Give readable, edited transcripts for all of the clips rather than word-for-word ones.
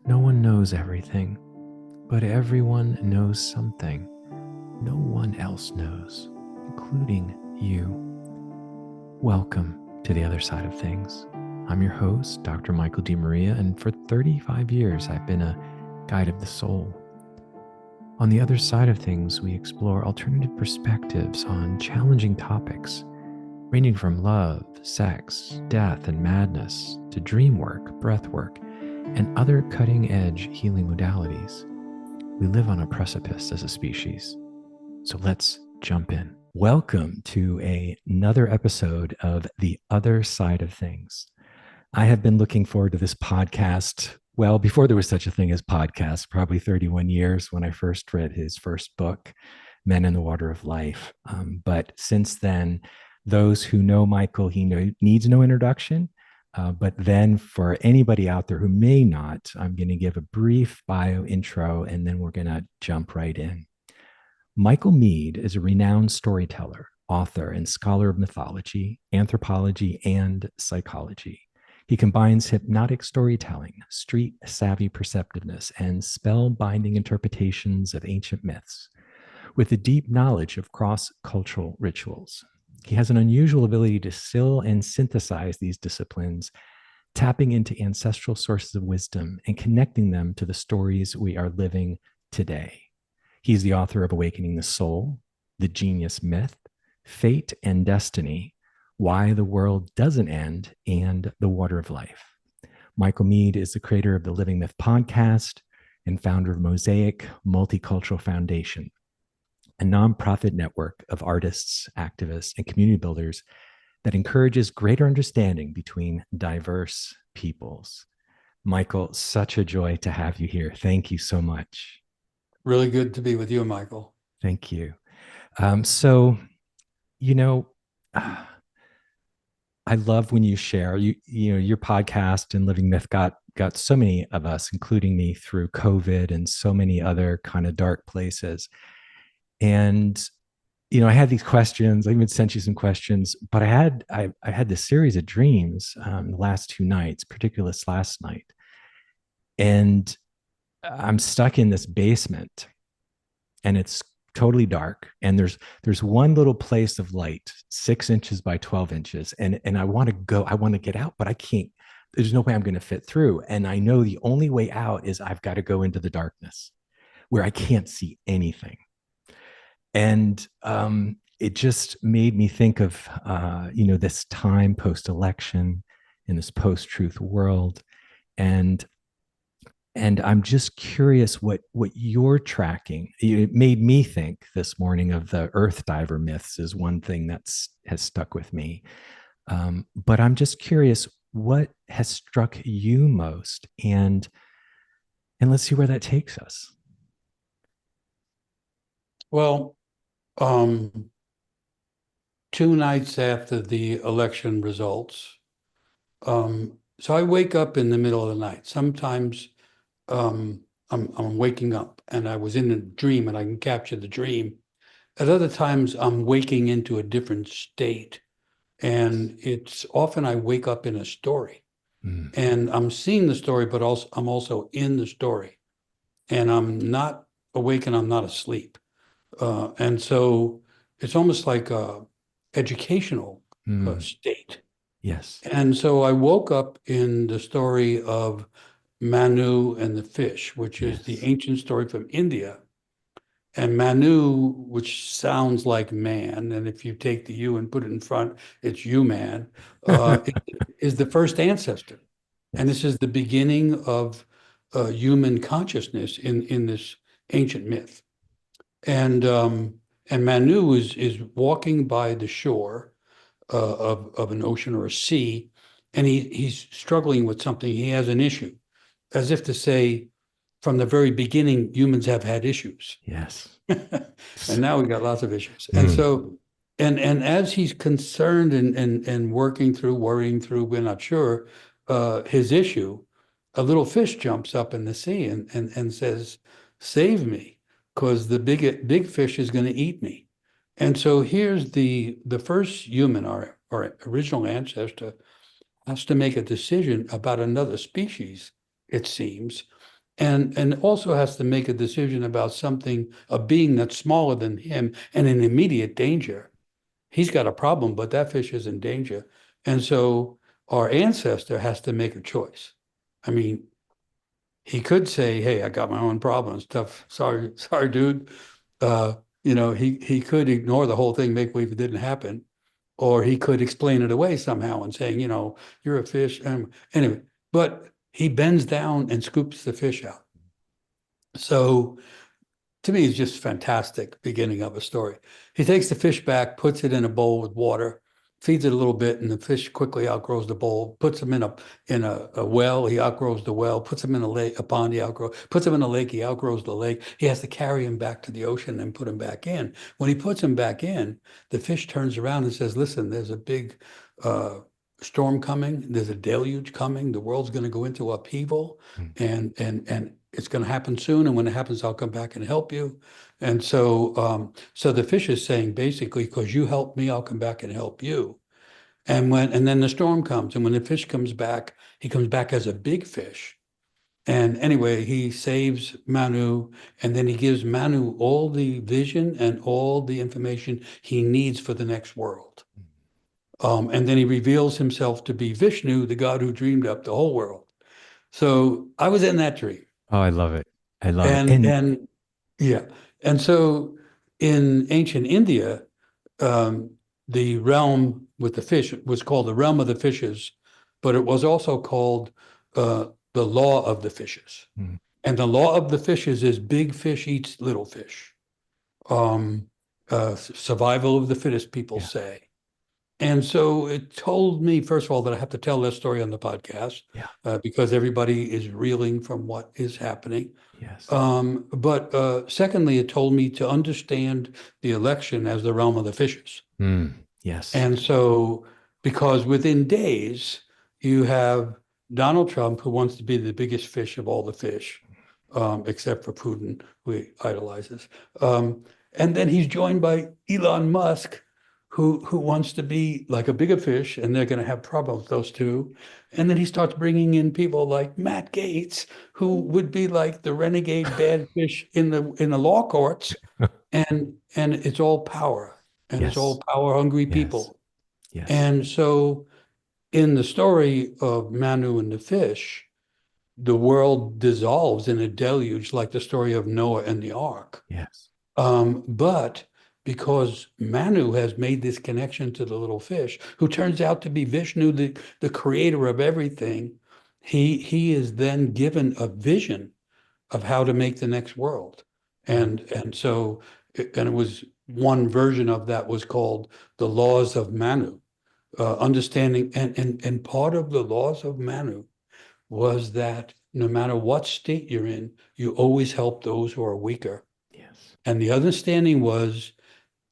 No one knows everything, but everyone knows something no one else knows, including you. Welcome to the other side of things. I'm your host, Dr. Michael DeMaria, and for 35 years, I've been a guide of the soul. On the other side of things, we explore alternative perspectives on challenging topics, ranging from love, sex, death, and madness to dream work, breath work, and other cutting-edge healing modalities. We live on a precipice as a species. So let's jump in. Welcome to another episode of The Other Side of Things. I have been looking forward to this podcast, well, before there was such a thing as podcasts, probably 31 years when I first read his first book, Men in the Water of Life. But since then, those who know Michael, he needs no introduction. But then for anybody out there who may not, I'm going to give a brief bio intro, and then we're going to jump right in. Michael Meade is a renowned storyteller, author, and scholar of mythology, anthropology, and psychology. He combines hypnotic storytelling, street-savvy perceptiveness, and spell-binding interpretations of ancient myths with a deep knowledge of cross-cultural rituals. He has an unusual ability to distill and synthesize these disciplines, tapping into ancestral sources of wisdom and connecting them to the stories we are living today. He's the author of Awakening the Soul, The Genius Myth, Fate and Destiny, Why the World Doesn't End, and The Water of Life. Michael Meade is the creator of the Living Myth podcast and founder of Mosaic Multicultural Foundation, a nonprofit network of artists, activists, and community builders that encourages greater understanding between diverse peoples. Michael, such a joy to have you here. Thank you so much. Really good to be with you, Michael. Thank you. So, I love when you share. Your podcast and Living Myth got so many of us, including me, through COVID and so many other kind of dark places. And I had these questions. I even sent you some questions, but I had this series of dreams the last two nights, particularly this last night, and I'm stuck in this basement, and it's totally dark. And there's one little place of light, 6 inches by 12 inches, and I want to get out, but I can't. There's no way I'm going to fit through. And I know the only way out is I've got to go into the darkness, where I can't see anything. And it just made me think of, this time post-election in this post-truth world. And I'm just curious what you're tracking. It made me think this morning of the earth diver myths is one thing has stuck with me. But I'm just curious what has struck you most, and let's see where that takes us. Well, 2 nights after the election results, so I wake up in the middle of the night. Sometimes I'm waking up and I was in a dream and I can capture the dream. At other times, I'm waking into a different state. And it's often I wake up in a story. And I'm seeing the story, but also I'm also in the story. And I'm not awake and I'm not asleep. And so it's almost like a educational state. Yes. And so I woke up in the story of Manu and the fish, which is the ancient story from India. And Manu, which sounds like man, and if you take the U and put it in front, it's you man, is the first ancestor. Yes. And this is the beginning of human consciousness in this ancient myth. And Manu is walking by the shore of an ocean or a sea, and he's struggling with something. He has an issue, as if to say, from the very beginning, humans have had issues. Yes. And now we've got lots of issues. And so, and as he's concerned and working through, worrying through, we're not sure, his issue, a little fish jumps up in the sea and says, "Save me, because the big fish is going to eat me." And so here's the first human, our original ancestor, has to make a decision about another species, it seems, and also has to make a decision about something, a being that's smaller than him and in immediate danger. He's got a problem, but that fish is in danger. And so our ancestor has to make a choice. I mean, he could say, "Hey, I got my own problems. Tough. Sorry, dude." He could ignore the whole thing, make believe it didn't happen, or he could explain it away somehow and saying, "You're a fish." Anyway, but he bends down and scoops the fish out. So to me, it's just fantastic beginning of a story. He takes the fish back, puts it in a bowl with water, feeds it a little bit, and the fish quickly outgrows the bowl, puts him in a well, he outgrows the well, puts him in a pond, puts him in a lake, he outgrows the lake. He has to carry him back to the ocean and put him back in. When he puts him back in, the fish turns around and says, "Listen, there's a big storm coming, there's a deluge coming, the world's going to go into upheaval, and it's going to happen soon. And when it happens, I'll come back and help you." And so the fish is saying basically, because you helped me, I'll come back and help you. And then the storm comes, and when the fish comes back, he comes back as a big fish. And anyway, he saves Manu, and then he gives Manu all the vision and all the information he needs for the next world. And then he reveals himself to be Vishnu, the god who dreamed up the whole world. So I was in that dream. Oh, I love it. I love it. And yeah. And so in ancient India, the realm with the fish was called the realm of the fishes, but it was also called the law of the fishes. And the law of the fishes is big fish eats little fish. Survival of the fittest, people say. And so it told me, first of all, that I have to tell this story on the podcast because everybody is reeling from what is happening. Yes. But secondly, it told me to understand the election as the realm of the fishes. Yes. And so, because within days, you have Donald Trump, who wants to be the biggest fish of all the fish, except for Putin, who he idolizes. And then he's joined by Elon Musk, who wants to be like a bigger fish, and they're going to have problems, those two. And then he starts bringing in people like Matt Gaetz, who would be like the renegade bad fish in the law courts, and it's all power, and it's all power hungry people. Yes. And so in the story of Manu and the fish, the world dissolves in a deluge, like the story of Noah and the ark. Yes. But because Manu has made this connection to the little fish, who turns out to be Vishnu, the creator of everything, he is then given a vision of how to make the next world. And it was one version of that was called the laws of Manu, understanding. And part of the laws of Manu was that no matter what state you're in, you always help those who are weaker. Yes. And the understanding was,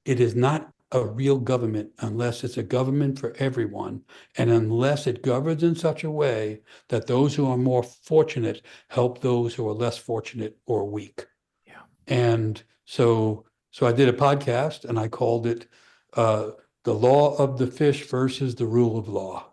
it is not a real government unless it's a government for everyone, and unless it governs in such a way that those who are more fortunate help those who are less fortunate or weak. Yeah. And so I did a podcast, and I called it The Law of the Fish versus the Rule of Law.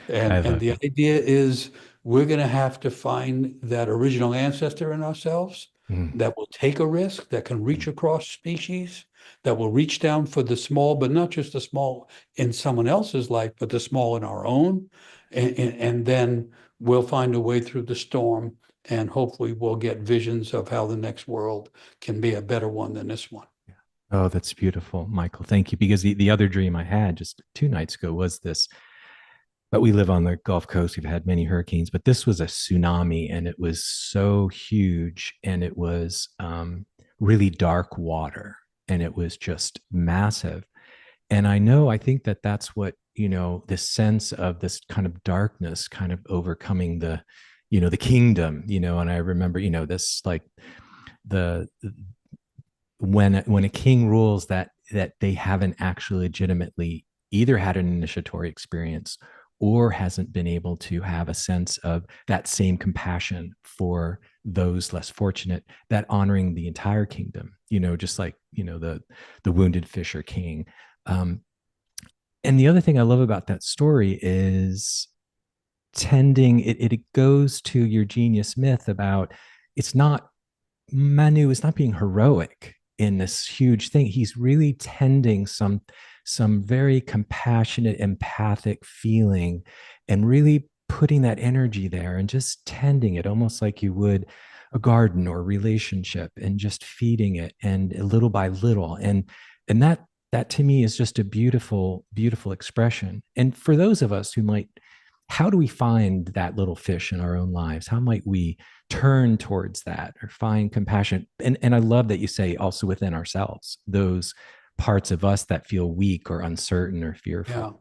And the idea is, we're going to have to find that original ancestor in ourselves that will take a risk, that can reach across species, that will reach down for the small, but not just the small in someone else's life, but the small in our own. And then we'll find a way through the storm, and hopefully we'll get visions of how the next world can be a better one than this one. Oh, that's beautiful, Michael. Thank you. Because the other dream I had just 2 nights ago was this. But we live on the Gulf Coast. We've had many hurricanes, but this was a tsunami, and it was so huge, and it was really dark water, and it was just massive. And I think that that's what, this sense of this kind of darkness kind of overcoming the kingdom, and I remember, this like the when a king rules that they haven't actually legitimately either had an initiatory experience or hasn't been able to have a sense of that same compassion for those less fortunate, that honoring the entire kingdom, just like, the wounded fisher king. And the other thing I love about that story is it goes to your genius myth about, it's not, Manu is not being heroic in this huge thing. He's really tending some very compassionate, empathic feeling, and really putting that energy there and just tending it almost like you would a garden or a relationship, and just feeding it, and little by little. And that to me is just a beautiful, beautiful expression. And for those of us who might, how do we find that little fish in our own lives? How might we turn towards that or find compassion? And I love that you say also within ourselves, those parts of us that feel weak or uncertain or fearful. Yeah.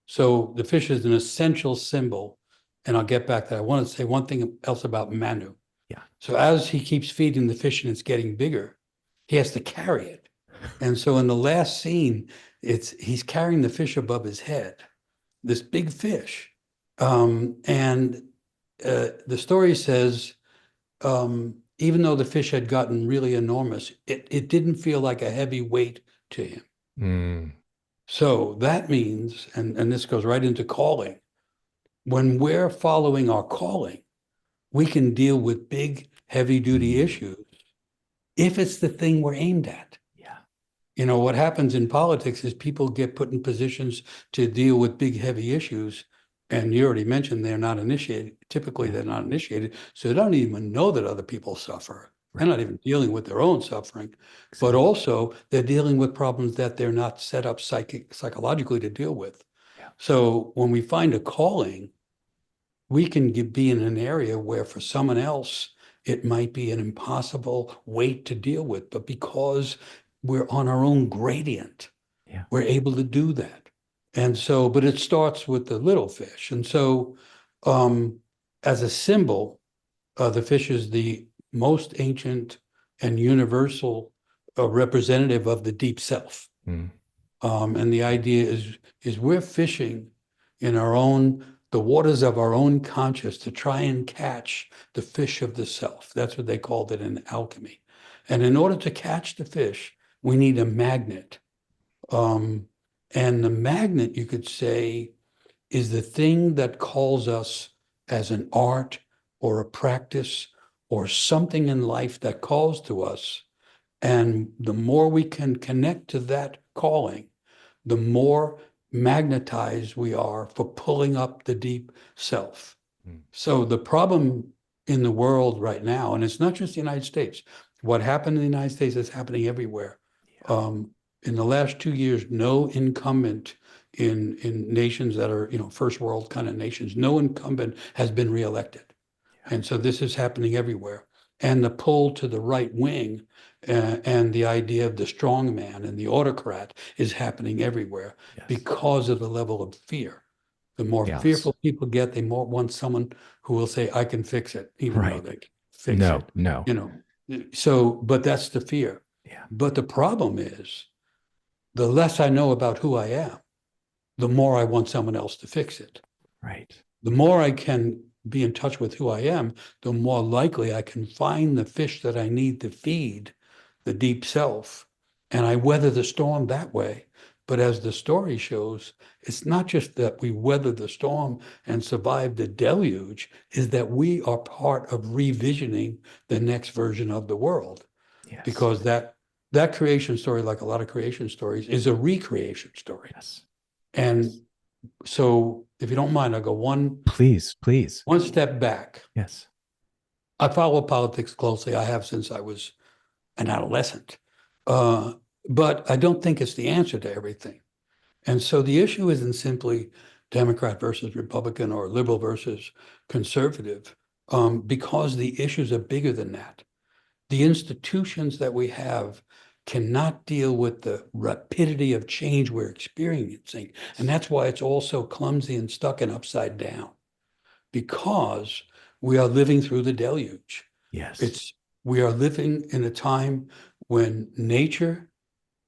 So the fish is an essential symbol. And I'll get back to that. I want to say one thing else about Manu. Yeah. So as he keeps feeding the fish and it's getting bigger, he has to carry it. And so in the last scene, he's carrying the fish above his head, this big fish. And the story says, even though the fish had gotten really enormous, it didn't feel like a heavy weight to him. Mm. So that means, and this goes right into calling, when we're following our calling, we can deal with big, heavy-duty issues if it's the thing we're aimed at. Yeah. You know, what happens in politics is people get put in positions to deal with big, heavy issues. And you already mentioned they're not initiated. Typically, they're not initiated. So they don't even know that other people suffer. They're not even dealing with their own suffering. But also, they're dealing with problems that they're not set up psychologically to deal with. Yeah. So when we find a calling, we can be in an area where for someone else, it might be an impossible weight to deal with. But because we're on our own gradient, we're able to do that. And so, but it starts with the little fish. And so as a symbol, the fish is the most ancient and universal representative of the deep self. Mm. And the idea is we're fishing in the waters of our own conscious to try and catch the fish of the self. That's what they called it in alchemy. And in order to catch the fish, we need a magnet. And the magnet, you could say, is the thing that calls us as an art or a practice or something in life that calls to us. And the more we can connect to that calling, the more magnetized we are for pulling up the deep self. Mm. So the problem in the world right now, and it's not just the United States, what happened in the United States is happening everywhere. Yeah. In the last 2 years, no incumbent in nations that are, first world kind of nations, no incumbent has been reelected. Yeah. And so this is happening everywhere. And the pull to the right wing and the idea of the strong man and the autocrat is happening everywhere. Yes. Because of the level of fear. The more fearful people get, they more want someone who will say, I can fix it, even though they can fix it. No. So, but that's the fear. Yeah. But the problem is, the less I know about who I am, the more I want someone else to fix it. Right. The more I can be in touch with who I am, the more likely I can find the fish that I need to feed the deep self. And I weather the storm that way. But as the story shows, it's not just that we weather the storm and survive the deluge, is that we are part of revisioning the next version of the world. Yes. Because that creation story, like a lot of creation stories, is a recreation story. Yes. And so if you don't mind, I'll go Please. One step back. Yes. I follow politics closely. I have since I was an adolescent. But I don't think it's the answer to everything. And so the issue isn't simply Democrat versus Republican or liberal versus conservative, because the issues are bigger than that. The institutions that we have cannot deal with the rapidity of change we're experiencing. And that's why it's all so clumsy and stuck and upside down, because we are living through the deluge. Yes. We are living in a time when nature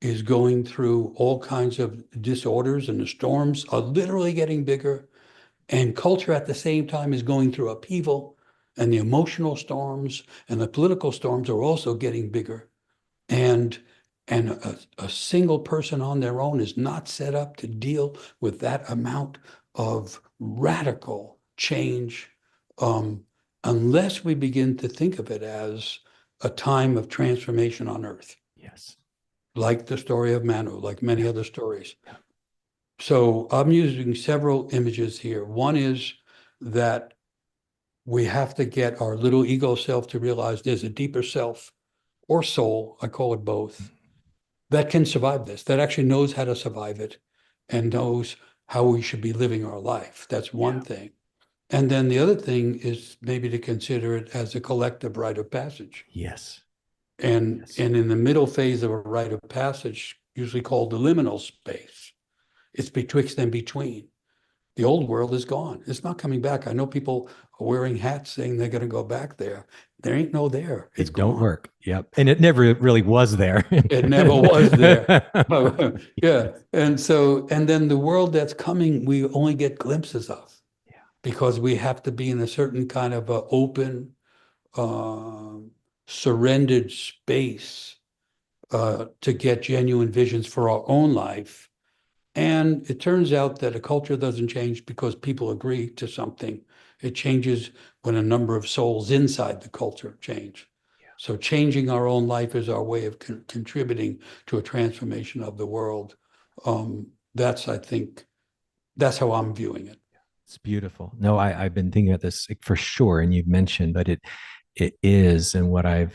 is going through all kinds of disorders, and the storms are literally getting bigger, and culture at the same time is going through upheaval, and the emotional storms and the political storms are also getting bigger. And a single person on their own is not set up to deal with that amount of radical change. unless we begin to think of it as a time of transformation on earth, Yes. like the story of Manu, like many Yeah. other stories. Yeah. So I'm using several images here. One is that we have to get our little ego self to realize there's a deeper self or soul, I call it both, that can survive this, that actually knows how to survive it and knows how we should be living our life. That's one Yeah. thing. And then the other thing is maybe to consider it as a collective rite of passage. Yes. And Yes. and in the middle phase of a rite of passage, usually called the liminal space, it's betwixt and between. The old world is gone. It's not coming back. I know people are wearing hats saying they're going to go back there. There ain't no there. It's It don't gone. work. Yep. And it never really was there. It never was there. Yeah. Yes. And then the world that's coming, we only get glimpses of Yeah. because we have to be in a certain kind of a open, uh, surrendered space to get genuine visions for our own life. And it turns out that a culture doesn't change because people agree to something. It changes when a number of souls inside the culture change. Yeah. So changing our own life is our way of contributing to a transformation of the world. That's, I think, that's how I'm viewing it. It's beautiful. No, I've been thinking about this for sure, and you've mentioned, but it is, and what I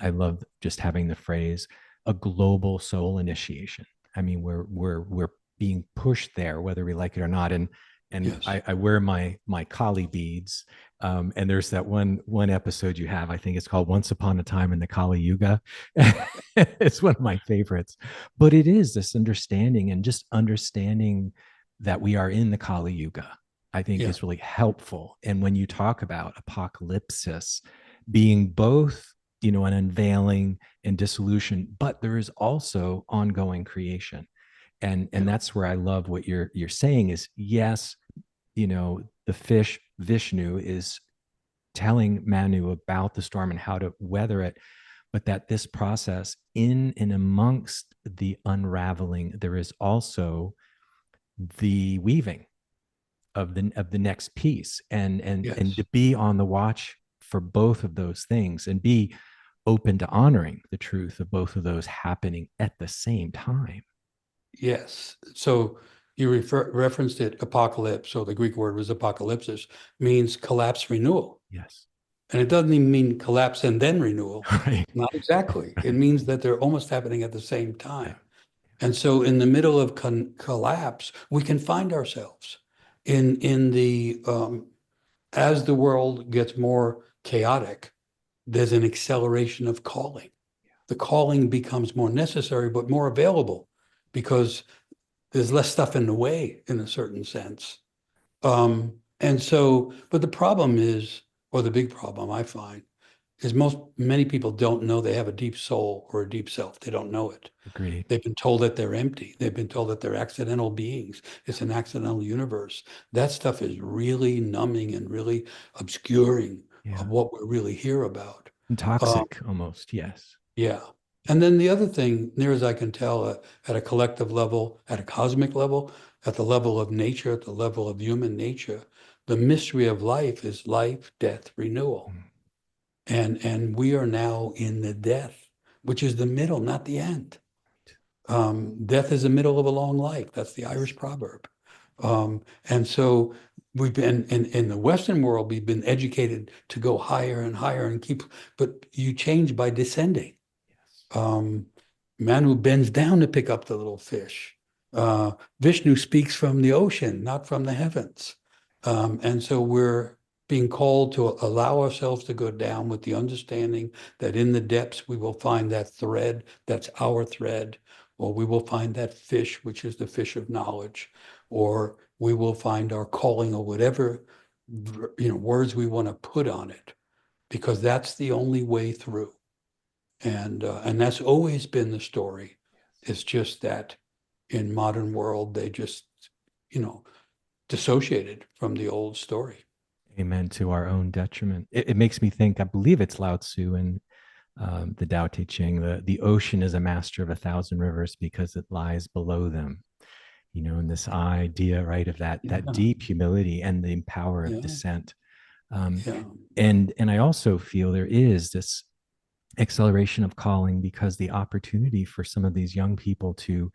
love just having the phrase a global soul initiation. I mean, we're being pushed there, whether we like it or not. And Yes. I wear my Kali beads, and there's that one episode you have. I think it's called "Once Upon a Time in the Kali Yuga." It's one of my favorites, but it is this understanding and just understanding that we are in the Kali Yuga. I think Yeah. is really helpful. And when you talk about apocalypsis being both, an unveiling and dissolution, but there is also ongoing creation. And Yeah. that's where I love what you're saying is yes, the fish Vishnu is telling Manu about the storm and how to weather it, but that this process in and amongst the unraveling, there is also the weaving of the next piece, and Yes. to be on the watch for both of those things and be open to honoring the truth of both of those happening at the same time. Yes. So you referenced it, apocalypse. So the Greek word was apocalypsis, means collapse renewal. Yes. And it doesn't even mean collapse and then renewal. Right. Not exactly. It means that they're almost happening at the same Yeah. time. And so in the middle of collapse, we can find ourselves in the as the world gets more chaotic, there's an acceleration of calling. The calling becomes more necessary, but more available because there's less stuff in the way in a certain sense. And so, but the problem is, or the big problem I find, is many people don't know they have a deep soul or a deep self. They don't know it. Agreed. They've been told that they're empty. They've been told that they're accidental beings. It's an accidental universe. That stuff is really numbing and really obscuring of Yeah. what we're really here about. And Um, toxic almost. Yes. yeah. And then the other thing, near as I can tell, at a collective level, at a cosmic level, at the level of nature, at the level of human nature, the mystery of life is life, death, renewal. Mm. And we are now in the death, which is the middle, not the end. Death is the middle of a long life. That's the Irish proverb. And so we've been in the Western world, we've been educated to go higher and higher and but you change by descending. Yes. Manu bends down to pick up the little fish. Vishnu speaks from the ocean, not from the heavens. And so we're being called to allow ourselves to go down with the understanding that in the depths we will find that thread, that's our thread, or we will find that fish, which is the fish of knowledge, or we will find our calling or whatever words we want to put on it, because that's the only way through. And that's always been the story. It's just that in modern world, they just, dissociated from the old story. Amen, to our own detriment. It makes me think, I believe it's Lao Tzu and the Tao Te Ching, the ocean is a master of 1,000 rivers because it lies below them. And this idea, right, of that Yeah, deep humility and the power of yeah, descent. um, Yeah. and I also feel there is this acceleration of calling because the opportunity for some of these young people to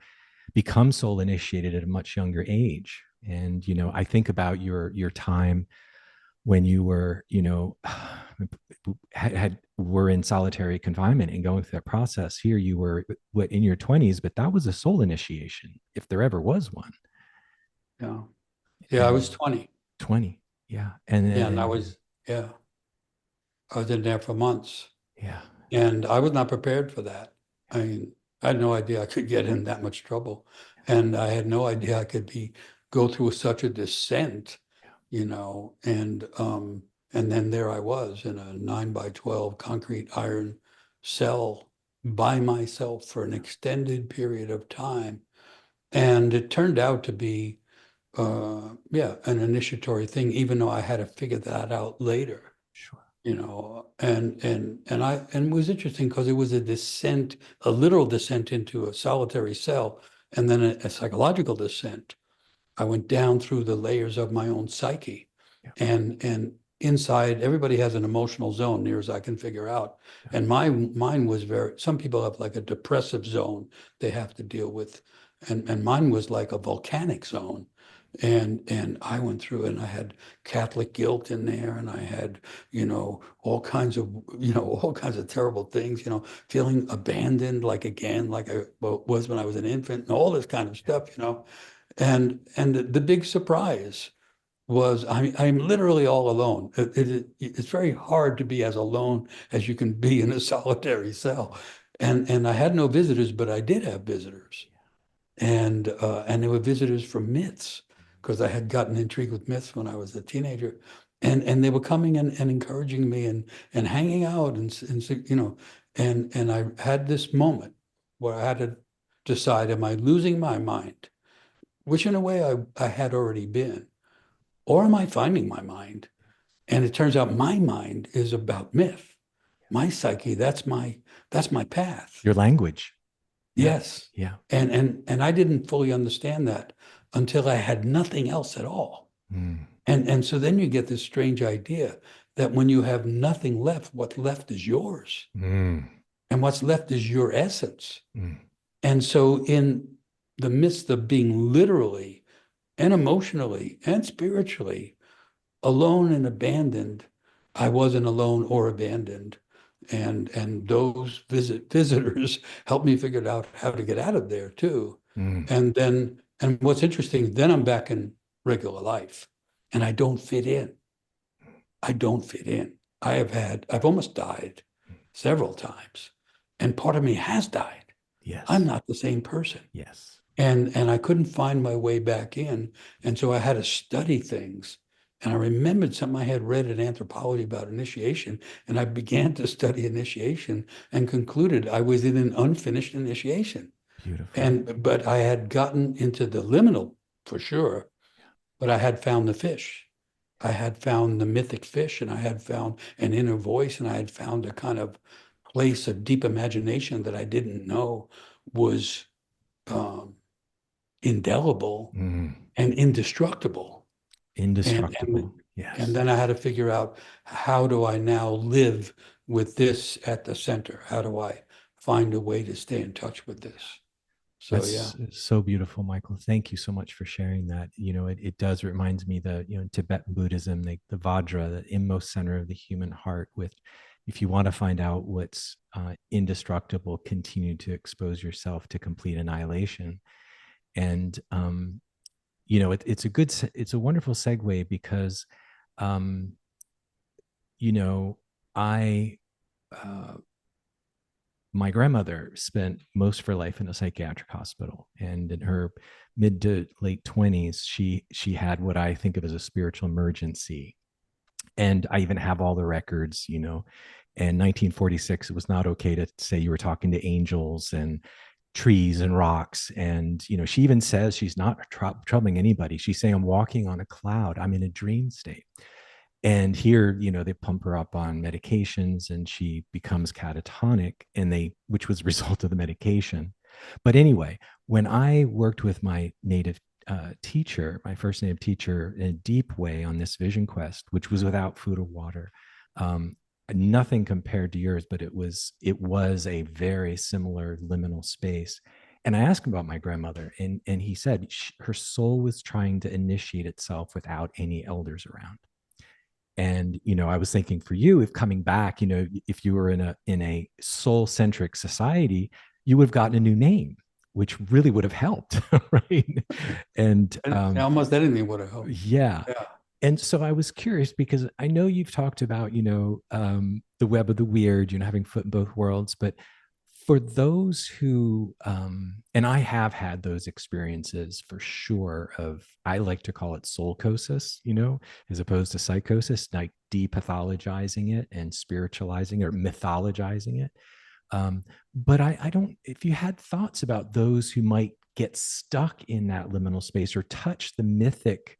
become soul initiated at a much younger age. And I think about your time when you were were in solitary confinement and going through that process. Here you were what, in your 20s, but that was a soul initiation if there ever was one. Yeah. Yeah. I And was 20. 20, yeah. and Yeah. And and yeah, I was in there for months. yeah, And I was not prepared for that. I mean, I had no idea I could get in that much trouble. And I had no idea I could go through such a descent, and then there I was in a 9 by 12 concrete iron cell by myself for an extended period of time. And it turned out to be yeah, an initiatory thing, even though I had to figure that out later. sure, And it was interesting because it was a descent, a literal descent into a solitary cell, and then a psychological descent. I went down through the layers of my own psyche, yeah, and inside everybody has an emotional zone, near as I can figure out. yeah, And mine was very. Some people have like a depressive zone they have to deal with, and mine was like a volcanic zone. And I went through and I had Catholic guilt in there, and I had, all kinds of terrible things, feeling abandoned, like again, like I was when I was an infant, and all this kind of stuff. And the big surprise was I'm literally all alone. It's very hard to be as alone as you can be in a solitary cell. And I had no visitors, but I did have visitors. And they were visitors from myths, because I had gotten intrigued with myths when I was a teenager. And they were coming and encouraging me and hanging out and I had this moment where I had to decide, am I losing my mind? Which in a way I had already been. Or am I finding my mind? And it turns out my mind is about myth. My psyche, that's my path. your language. Yeah, Yes. yeah. And I didn't fully understand that until I had nothing else at all. Mm, And so then you get this strange idea that when you have nothing left, what's left is yours. mm, And what's left is your essence. mm. And so in the midst of being literally and emotionally and spiritually alone and abandoned, I wasn't alone or abandoned. And those visitors helped me figure out how to get out of there too. Mm. And what's interesting, then I'm back in regular life, and I don't fit in. I don't fit in. I've almost died several times, and part of me has died. I'm Yes. not the same person. Yes. And I couldn't find my way back in. And so I had to study things. And I remembered something I had read in anthropology about initiation. And I began to study initiation and concluded I was in an unfinished initiation. Beautiful. But I had gotten into the liminal for sure, but I had found the fish. I had found the mythic fish, and I had found an inner voice, and I had found a kind of place of deep imagination that I didn't know was um, indelible Mm. and indestructible. And, Indestructible. and Yes. then I had to figure out, how do I now live with this at the center? How do I find a way to stay in touch with this? So yeah, That's so beautiful, Michael. Thank you so much for sharing that. It does reminds me that, in Tibetan Buddhism, the Vajra, the inmost center of the human heart, with, if you want to find out what's indestructible, continue to expose yourself to complete annihilation. And, it's a wonderful segue because, um, I, uh, my grandmother spent most of her life in a psychiatric hospital, and in her mid to late 20s she had what I think of as a spiritual emergency. And I even have all the records. In 1946 it was not okay to say you were talking to angels and trees and rocks. And she even says she's not troubling anybody. She's saying, I'm walking on a cloud, I'm in a dream state. And here, they pump her up on medications and she becomes catatonic, which was a result of the medication. But anyway, when I worked with my native teacher, my first native teacher, in a deep way on this vision quest, which was without food or water. Nothing compared to yours, but it was a very similar liminal space. And I asked him about my grandmother, and he said her soul was trying to initiate itself without any elders around. And I was thinking for you, if coming back, if you were in a soul centric society, you would have gotten a new name, which really would have helped, right? And And almost anything would have helped. yeah. Yeah. And so I was curious because I know you've talked about, the web of the weird, having foot in both worlds, but for those who, and I have had those experiences for sure I like to call it soulchosis, as opposed to psychosis, like depathologizing it and spiritualizing or mythologizing it. But I don't, if you had thoughts about those who might get stuck in that liminal space or touch the mythic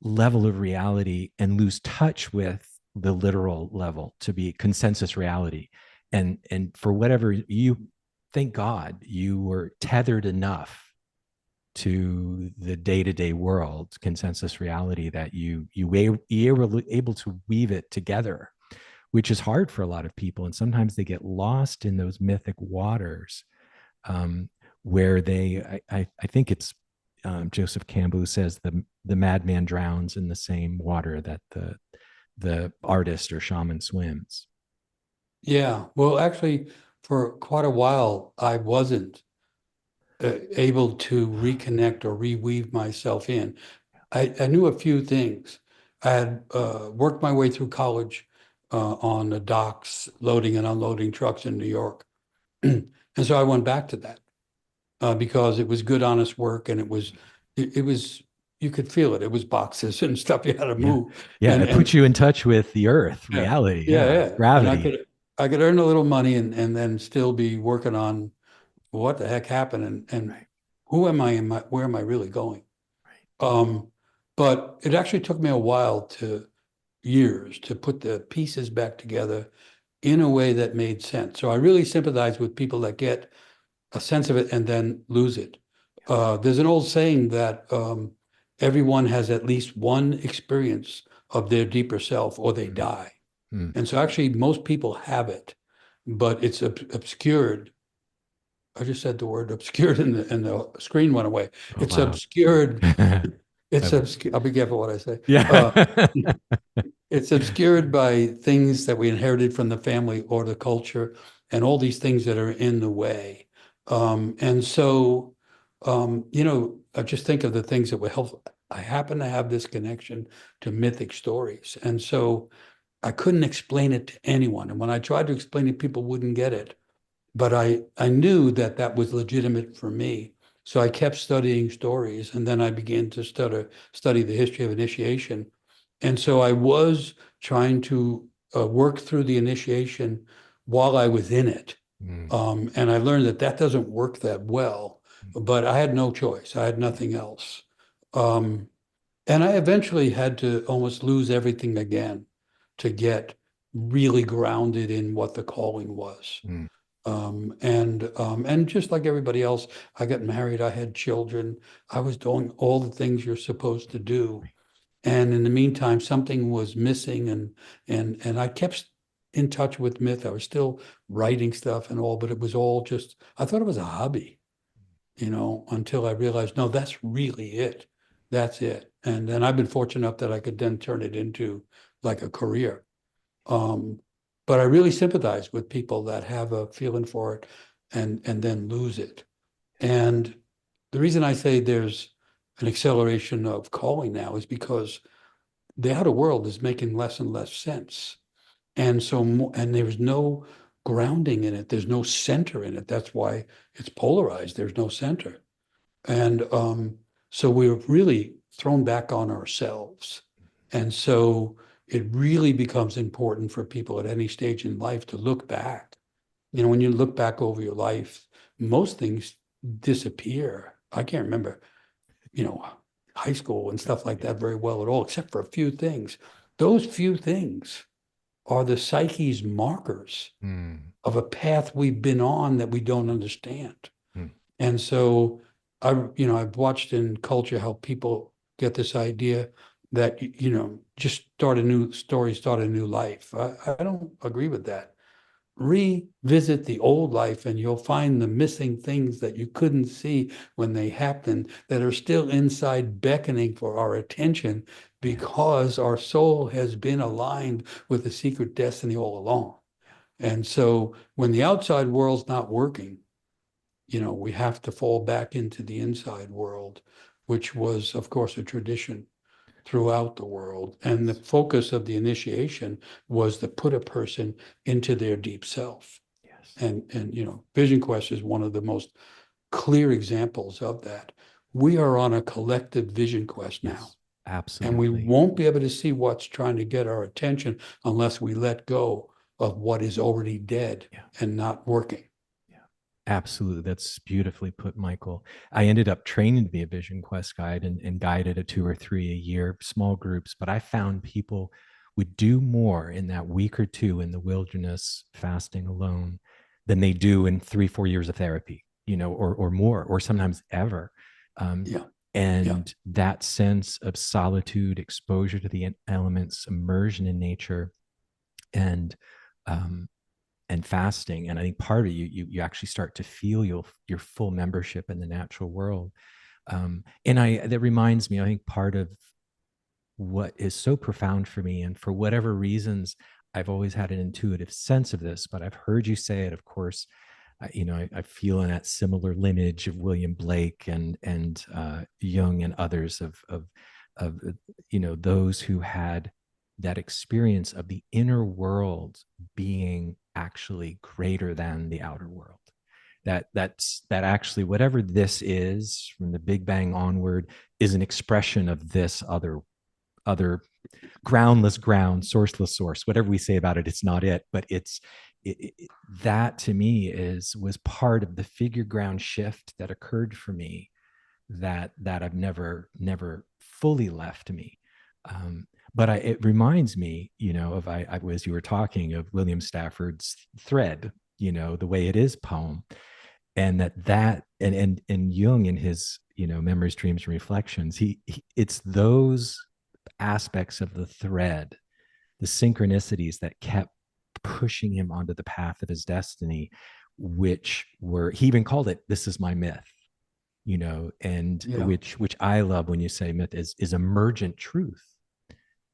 level of reality and lose touch with the literal level to be consensus reality, and for whatever you, thank God you were tethered enough to the day-to-day world consensus reality that you were able to weave it together, which is hard for a lot of people, and sometimes they get lost in those mythic waters, where I think it's Joseph Campbell who says the madman drowns in the same water that the artist or shaman swims. Yeah. Well, actually, for quite a while, I wasn't able to reconnect or reweave myself in. I knew a few things. I had worked my way through college on the docks, loading and unloading trucks in New York. And so I went back to that because it was good, honest work, and it was, you could feel it. It was boxes and stuff you had to Yeah. move. Yeah. It puts you in touch with the earth, Yeah, reality. yeah, Yeah. yeah. And Gravity. I could earn a little money and then still be working on what the heck happened and Right. who am I and where am I really going? Right. But it actually took me a while years to put the pieces back together in a way that made sense. So I really sympathize with people that get a sense of it and then lose it. There's an old saying that everyone has at least one experience of their deeper self or they Mm. die. Mm. And so actually most people have it, but it's obscured. I just said the word obscured and the screen went away. Oh, It's wow. obscured. It's I've- obscured. I'll be careful what I say. yeah. It's obscured by things that we inherited from the family or the culture and all these things that are in the way. And so, I just think of the things that would help. I happen to have this connection to mythic stories. And so I couldn't explain it to anyone. And when I tried to explain it, people wouldn't get it. But I knew that that was legitimate for me. So I kept studying stories, and then I began to study the history of initiation. And so I was trying to work through the initiation while I was in it. Mm. And I learned that that doesn't work that well, but I had no choice. I had nothing else. Um, and I eventually had to almost lose everything again to get really grounded in what the calling was. Mm. And just like everybody else, I got married, I had children, I was doing all the things you're supposed to do. And in the meantime, something was missing and I kept in touch with myth. I was still writing stuff and all, but it was all just, I thought it was a hobby, until I realized, no, that's really it. That's it. And then I've been fortunate enough that I could then turn it into like a career. Um, but I really sympathize with people that have a feeling for it and then lose it. And the reason I say there's an acceleration of calling now is because the outer world is making less and less sense. And so, and there's no grounding in it. There's no center in it. That's why it's polarized. There's no center. And so we're really thrown back on ourselves. And so it really becomes important for people at any stage in life to look back. When you look back over your life, most things disappear. I can't remember, you know, high school and stuff like that very well at all, except for a few things. Those few things are the psyche's markers Mm. of a path we've been on that we don't understand. Mm. And so I've watched in culture how people get this idea that, just start a new story, start a new life. I don't agree with that. Revisit the old life and you'll find the missing things that you couldn't see when they happened that are still inside beckoning for our attention because our soul has been aligned with the secret destiny all along. And so when the outside world's not working, we have to fall back into the inside world, which was, of course, a tradition throughout the world. And the focus of the initiation was to put a person into their deep self. Yes. And Vision Quest is one of the most clear examples of that. We are on a collective vision quest now. Yes, and we absolutely. won't be able to see what's trying to get our attention unless we let go of what is already dead and not working. Absolutely. That's beautifully put, Michael. I ended up training to be a Vision Quest guide and guided a 2 or 3 a year, small groups. But I found people would do more in that week or two in the wilderness, fasting alone, than they do in 3-4 years of therapy, or more, or sometimes ever. And that sense of solitude, exposure to the elements, immersion in nature, and fasting. And I think part of you actually start to feel your full membership in the natural world. And that reminds me, I think part of what is so profound for me, and for whatever reasons, I've always had an intuitive sense of this, but I've heard you say it, of course. I feel in that similar lineage of William Blake and Jung and others of those who had that experience of the inner world being actually greater than the outer world. That actually, whatever this is from the Big Bang onward, is an expression of this other groundless ground, sourceless source. Whatever we say about it, it's not it, but that to me was part of the figure ground shift that occurred for me, that I've never fully left me. But it reminds me, of I as you were talking, of William Stafford's Thread, the way it is poem, and that and Jung in his Memories, Dreams, and Reflections, it's those aspects of the thread, the synchronicities that kept pushing him onto the path of his destiny, which he even called it, "This is my myth," and which I love when you say myth is emergent truth,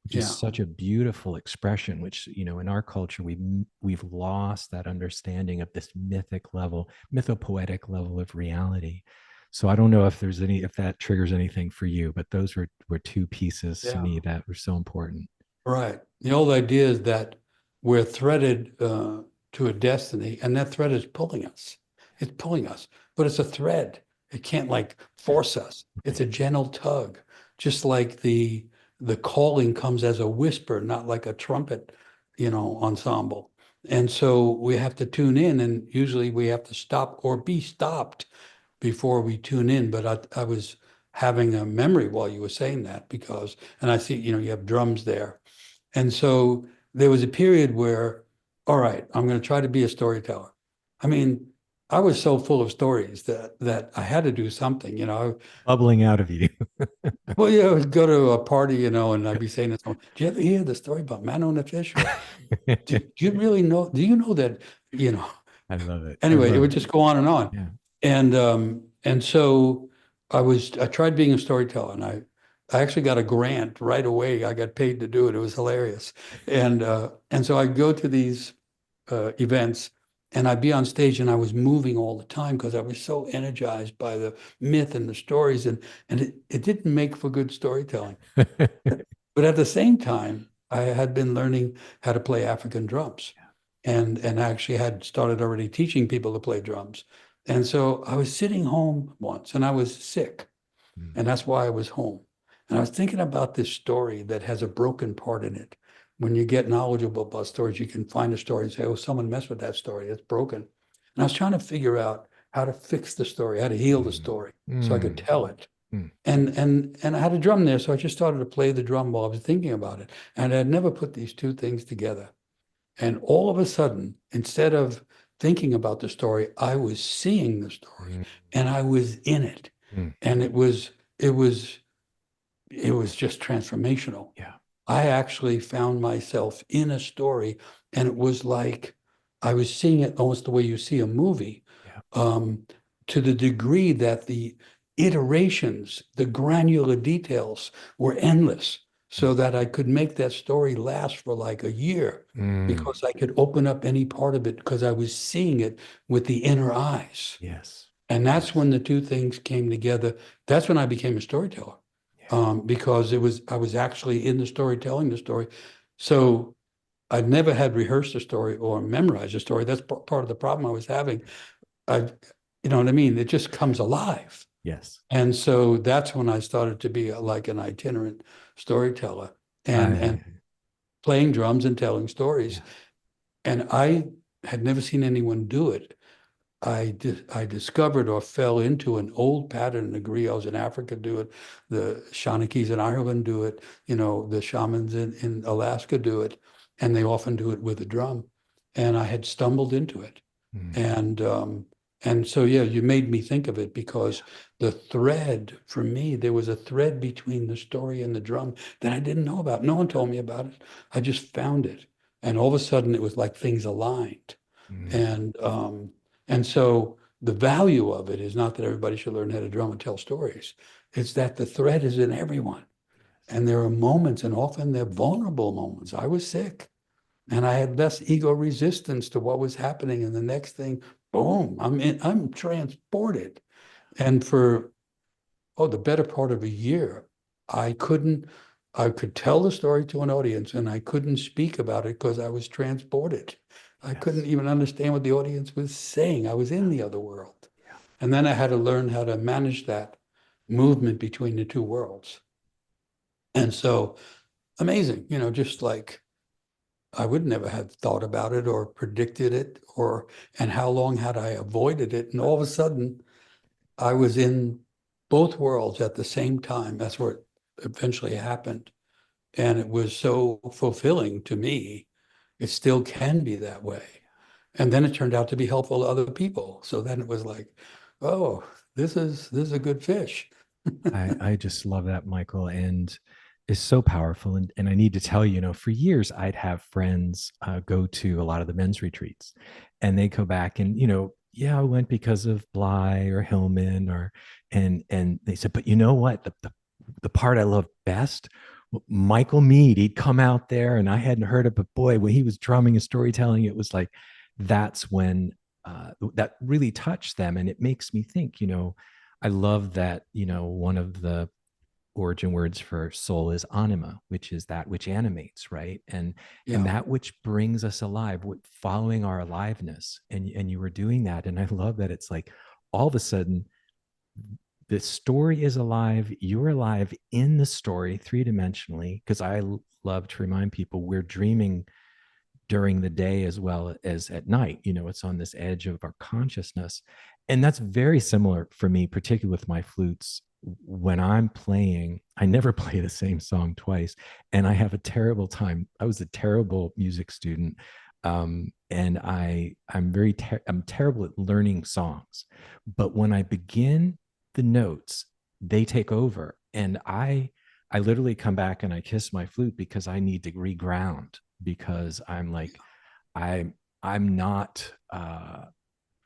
which is such a beautiful expression, which, in our culture, we've lost that understanding of this mythic level, mytho-poetic level of reality. So I don't know if that triggers anything for you, but those were two pieces to me that were so important. Right. The old idea is that we're threaded to a destiny, and that thread is pulling us. It's pulling us, but it's a thread. It can't force us. It's a gentle tug, just like the calling comes as a whisper, not like a trumpet, ensemble. And so we have to tune in, and usually we have to stop or be stopped before we tune in. But I was having a memory while you were saying that, and I see, you have drums there. And so there was a period where, all right, I'm going to try to be a storyteller. I mean, I was so full of stories that I had to do something, Bubbling out of you. Well, I would go to a party, and I'd be saying to someone, "Do you ever hear the story about Manu and the fish?" Or, do you really know? Do you know that? I love it. Anyway, it would just go on and on. Yeah. And so I tried being a storyteller, and I actually got a grant right away. I got paid to do it. It was hilarious. And so I'd go to these events, and I'd be on stage, and I was moving all the time because I was so energized by the myth and the stories, and it didn't make for good storytelling. But at the same time, I had been learning how to play African drums, and actually had started already teaching people to play drums. And so I was sitting home once, and I was sick, and that's why I was home. And I was thinking about this story that has a broken part in it. When you get knowledgeable about stories, you can find a story and say, "Oh, someone messed with that story. It's broken." And I was trying to figure out how to fix the story, how to heal the story, so I could tell it. And I had a drum there, so I just started to play the drum while I was thinking about it. And I had never put these two things together. And all of a sudden, instead of thinking about the story, I was seeing the story, and I was in it. Mm. And it was just transformational. Yeah. I actually found myself in a story, and it was like I was seeing it almost the way you see a movie, Yeah. um, to the degree that the iterations, the granular details were endless, so that I could make that story last for like a year Mm. because I could open up any part of it because I was seeing it with the inner eyes. Yes. And that's Yes. when the two things came together. That's when I became a storyteller, Yeah. because I was actually in the story, telling the story. So I'd never had rehearsed a story or memorized a story. That's part of the problem I was having. I, you know what I mean? It just comes alive. Yes. And so that's when I started to be like an itinerant storyteller and I playing drums and telling stories. yeah. And I had never seen anyone do it. I discovered or fell into an old pattern. The griots in Africa do it. The Shanakis in Ireland do it. The shamans in Alaska do it. And they often do it with a drum. And I had stumbled into it. Mm. And so, yeah, you made me think of it because the thread for me, there was a thread between the story and the drum that I didn't know about. No one told me about it. I just found it. And all of a sudden it was like things aligned. Mm. And so the value of it is not that everybody should learn how to drum and tell stories. It's that the thread is in everyone. And there are moments, and often they're vulnerable moments. I was sick and I had less ego resistance to what was happening. And the next thing, boom, I'm transported. And for the better part of a year, I could tell the story to an audience and I couldn't speak about it because I was transported. I couldn't Yes. even understand what the audience was saying. I was in the other world. Yeah. And then I had to learn how to manage that movement between the two worlds. And so amazing, just like I would never have thought about it or predicted it, and how long had I avoided it. And all of a sudden I was in both worlds at the same time. That's what eventually happened. And it was so fulfilling to me. It still can be that way. And then it turned out to be helpful to other people. So then it was like, oh, this is a good fish. I just love that, Michael, and is so powerful. And I need to tell you, for years I'd have friends go to a lot of the men's retreats, and they go back and yeah, I went because of Bly or Hillman and they said, but you know what, the part I loved best, Michael Meade, he'd come out there and I hadn't heard it, but boy, when he was drumming and storytelling, it was like that's when that really touched them, and it makes me think, I love that, one of the origin words for soul is anima, which is that which animates, right? And Yeah. that which brings us alive, following our aliveness. And you were doing that. And I love that it's like all of a sudden the story is alive, you're alive in the story three-dimensionally, because I love to remind people we're dreaming during the day as well as at night. It's on this edge of our consciousness. And that's very similar for me, particularly with my flutes. When I'm playing, I never play the same song twice. And I have a terrible time. I was a terrible music student. And I'm terrible at learning songs. But when I begin the notes, they take over. And I literally come back and I kiss my flute because I need to reground, because I'm like, I'm not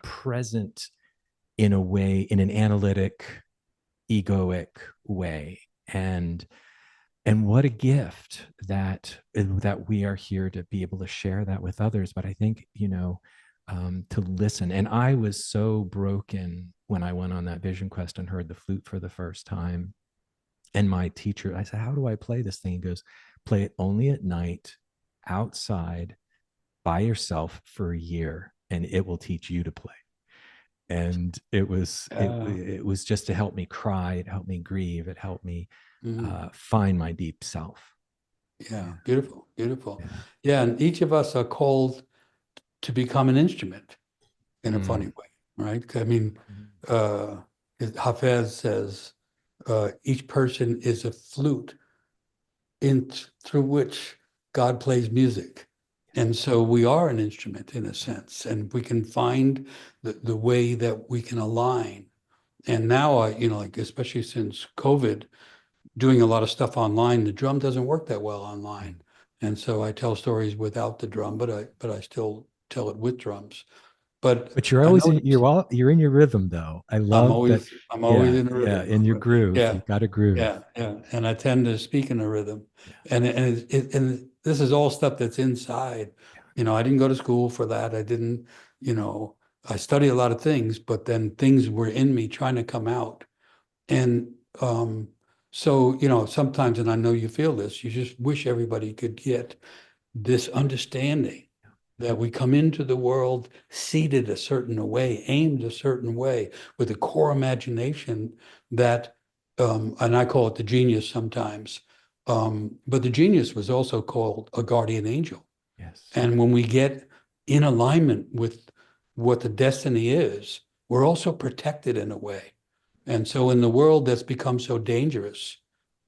present in a way, in an analytic, egoic way. And what a gift that we are here to be able to share that with others. But I think, to listen. And I was so broken when I went on that vision quest and heard the flute for the first time. And my teacher, I said, how do I play this thing? He goes, play it only at night, outside, by yourself for a year, and it will teach you to play. And it was just to help me cry, it helped me grieve, it helped me find my deep self. Yeah. Yeah. Beautiful. Beautiful. Yeah. Yeah. And each of us are called to become an instrument in a funny Mm. way, right? I mean, uh, Hafiz says, each person is a flute through which God plays music. And so we are an instrument in a sense, and we can find the way that we can align And now like especially since COVID, doing a lot of stuff online, the drum doesn't work that well Mm. online. And so I tell stories without the drum, but I still tell it with drums. But But you're I always in noticed you're in your rhythm though. I love that. I'm always Yeah, in a yeah, rhythm. in your groove. Yeah, You've got a groove. yeah. And I tend to speak in a rhythm. Yeah, And this is all stuff that's inside. I didn't go to school for that. I didn't, you know, I studied a lot of things, but then things were in me trying to come out. And so, sometimes, and I know you feel this, you just wish everybody could get this understanding that we come into the world seated a certain way, aimed a certain way, with a core imagination that, and I call it the genius sometimes, but the genius was also called a guardian angel. yes, And when we get in alignment with what the destiny is, we're also protected in a way. And so in the world that's become so dangerous,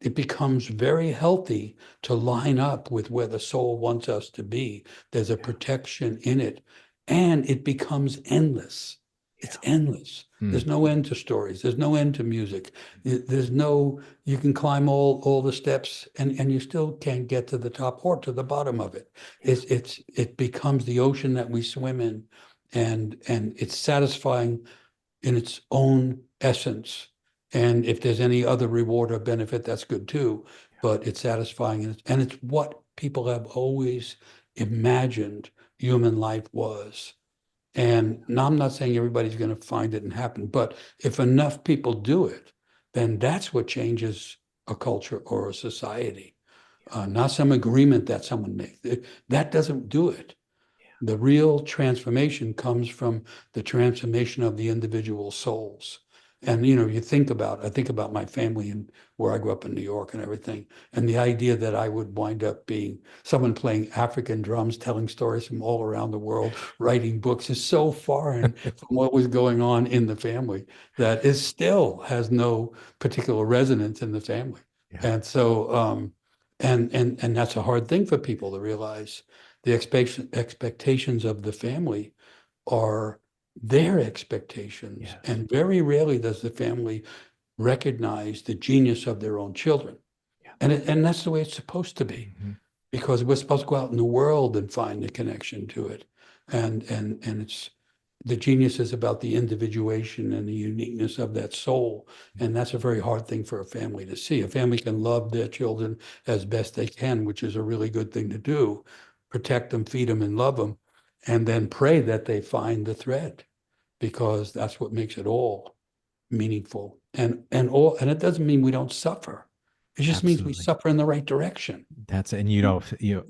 it becomes very healthy to line up with where the soul wants us to be. There's a yeah, protection in it, and it becomes endless. It's yeah. endless. There's Mm. no end to stories. There's no end to music. There's no, you can climb all the steps and you still can't get to the top or to the bottom of it. It becomes the ocean that we swim in, and it's satisfying in its own essence. And if there's any other reward or benefit, that's good too. But it's satisfying, and it's what people have always imagined human life was. And now I'm not saying everybody's going to find it and happen, but if enough people do it, then that's what changes a culture or a society, not some agreement that someone makes. That doesn't do it. The real transformation comes from the transformation of the individual souls. And I think about my family and where I grew up in New York and everything. And the idea that I would wind up being someone playing African drums, telling stories from all around the world, writing books is so foreign from what was going on in the family that it still has no particular resonance in the family. Yeah, And so, and that's a hard thing for people to realize. The expectations of the family are their expectations. yes, And very rarely does the family recognize the genius of their own children. yeah. And that's the way it's supposed to be, Hmm. because we're supposed to go out in the world and find the connection to it. And it's the genius is about the individuation and the uniqueness of that soul. And that's a very hard thing for a family to see. A family can love their children as best they can, which is a really good thing to do. Protect them, feed them, and love them, and then pray that they find the thread, because that's what makes it all meaningful. And it doesn't mean we don't suffer. It just means we Absolutely. suffer in the right direction. That's and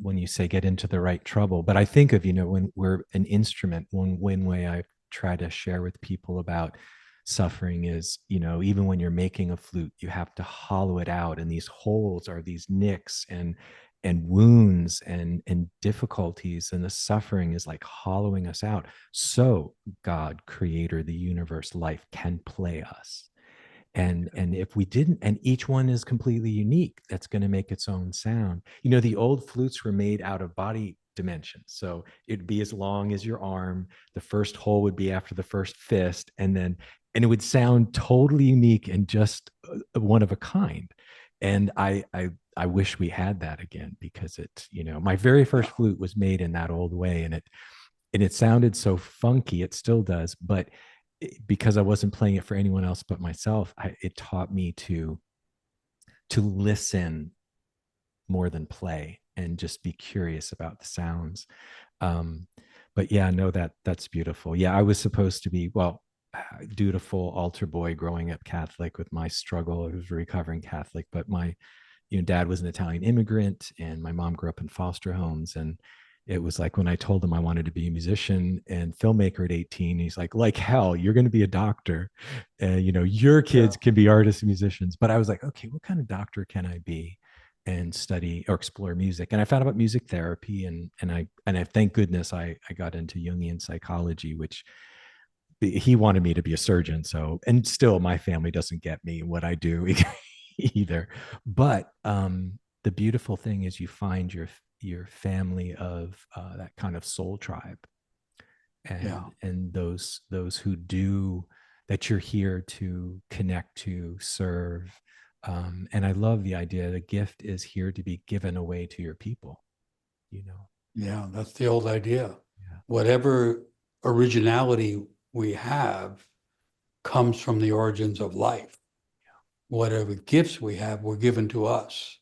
when you say get into the right trouble, but I think of when we're an instrument. One way I try to share with people about suffering is even when you're making a flute, you have to hollow it out, and these holes are these nicks and wounds and difficulties, and the suffering is like hollowing us out so God, creator, the universe, life can play us. And if we didn't, and each one is completely unique, that's going to make its own sound. The old flutes were made out of body dimensions, so it'd be as long as your arm. The first hole would be after the first fist, and it would sound totally unique and just one of a kind. And I wish we had that again, because my very first Yeah. flute was made in that old way, and it sounded so funky. It still does, but because I wasn't playing it for anyone else but myself, it taught me to listen more than play, and just be curious about the sounds. Um, but yeah, no, that's beautiful. Yeah, I was supposed to be, well, dutiful altar boy growing up Catholic with my struggle. I was a recovering Catholic, but my dad was an Italian immigrant, and my mom grew up in foster homes. And it was like when I told him I wanted to be a musician and filmmaker at 18, he's like hell, you're going to be a doctor. Your Yeah. kids can be artists and musicians. But I was like, okay, what kind of doctor can I be and study or explore music? And I found about music therapy, and I thank goodness I got into Jungian psychology, which he wanted me to be a surgeon. So, and still my family doesn't get me what I do either. But the beautiful thing is you find your family of that kind of soul tribe, Yeah. and those who do that you're here to connect, to serve. And I love the idea the gift is here to be given away to your people, you know. Yeah, that's the old idea. Yeah. Whatever originality we have comes from the origins of life. Whatever gifts we have were given to us.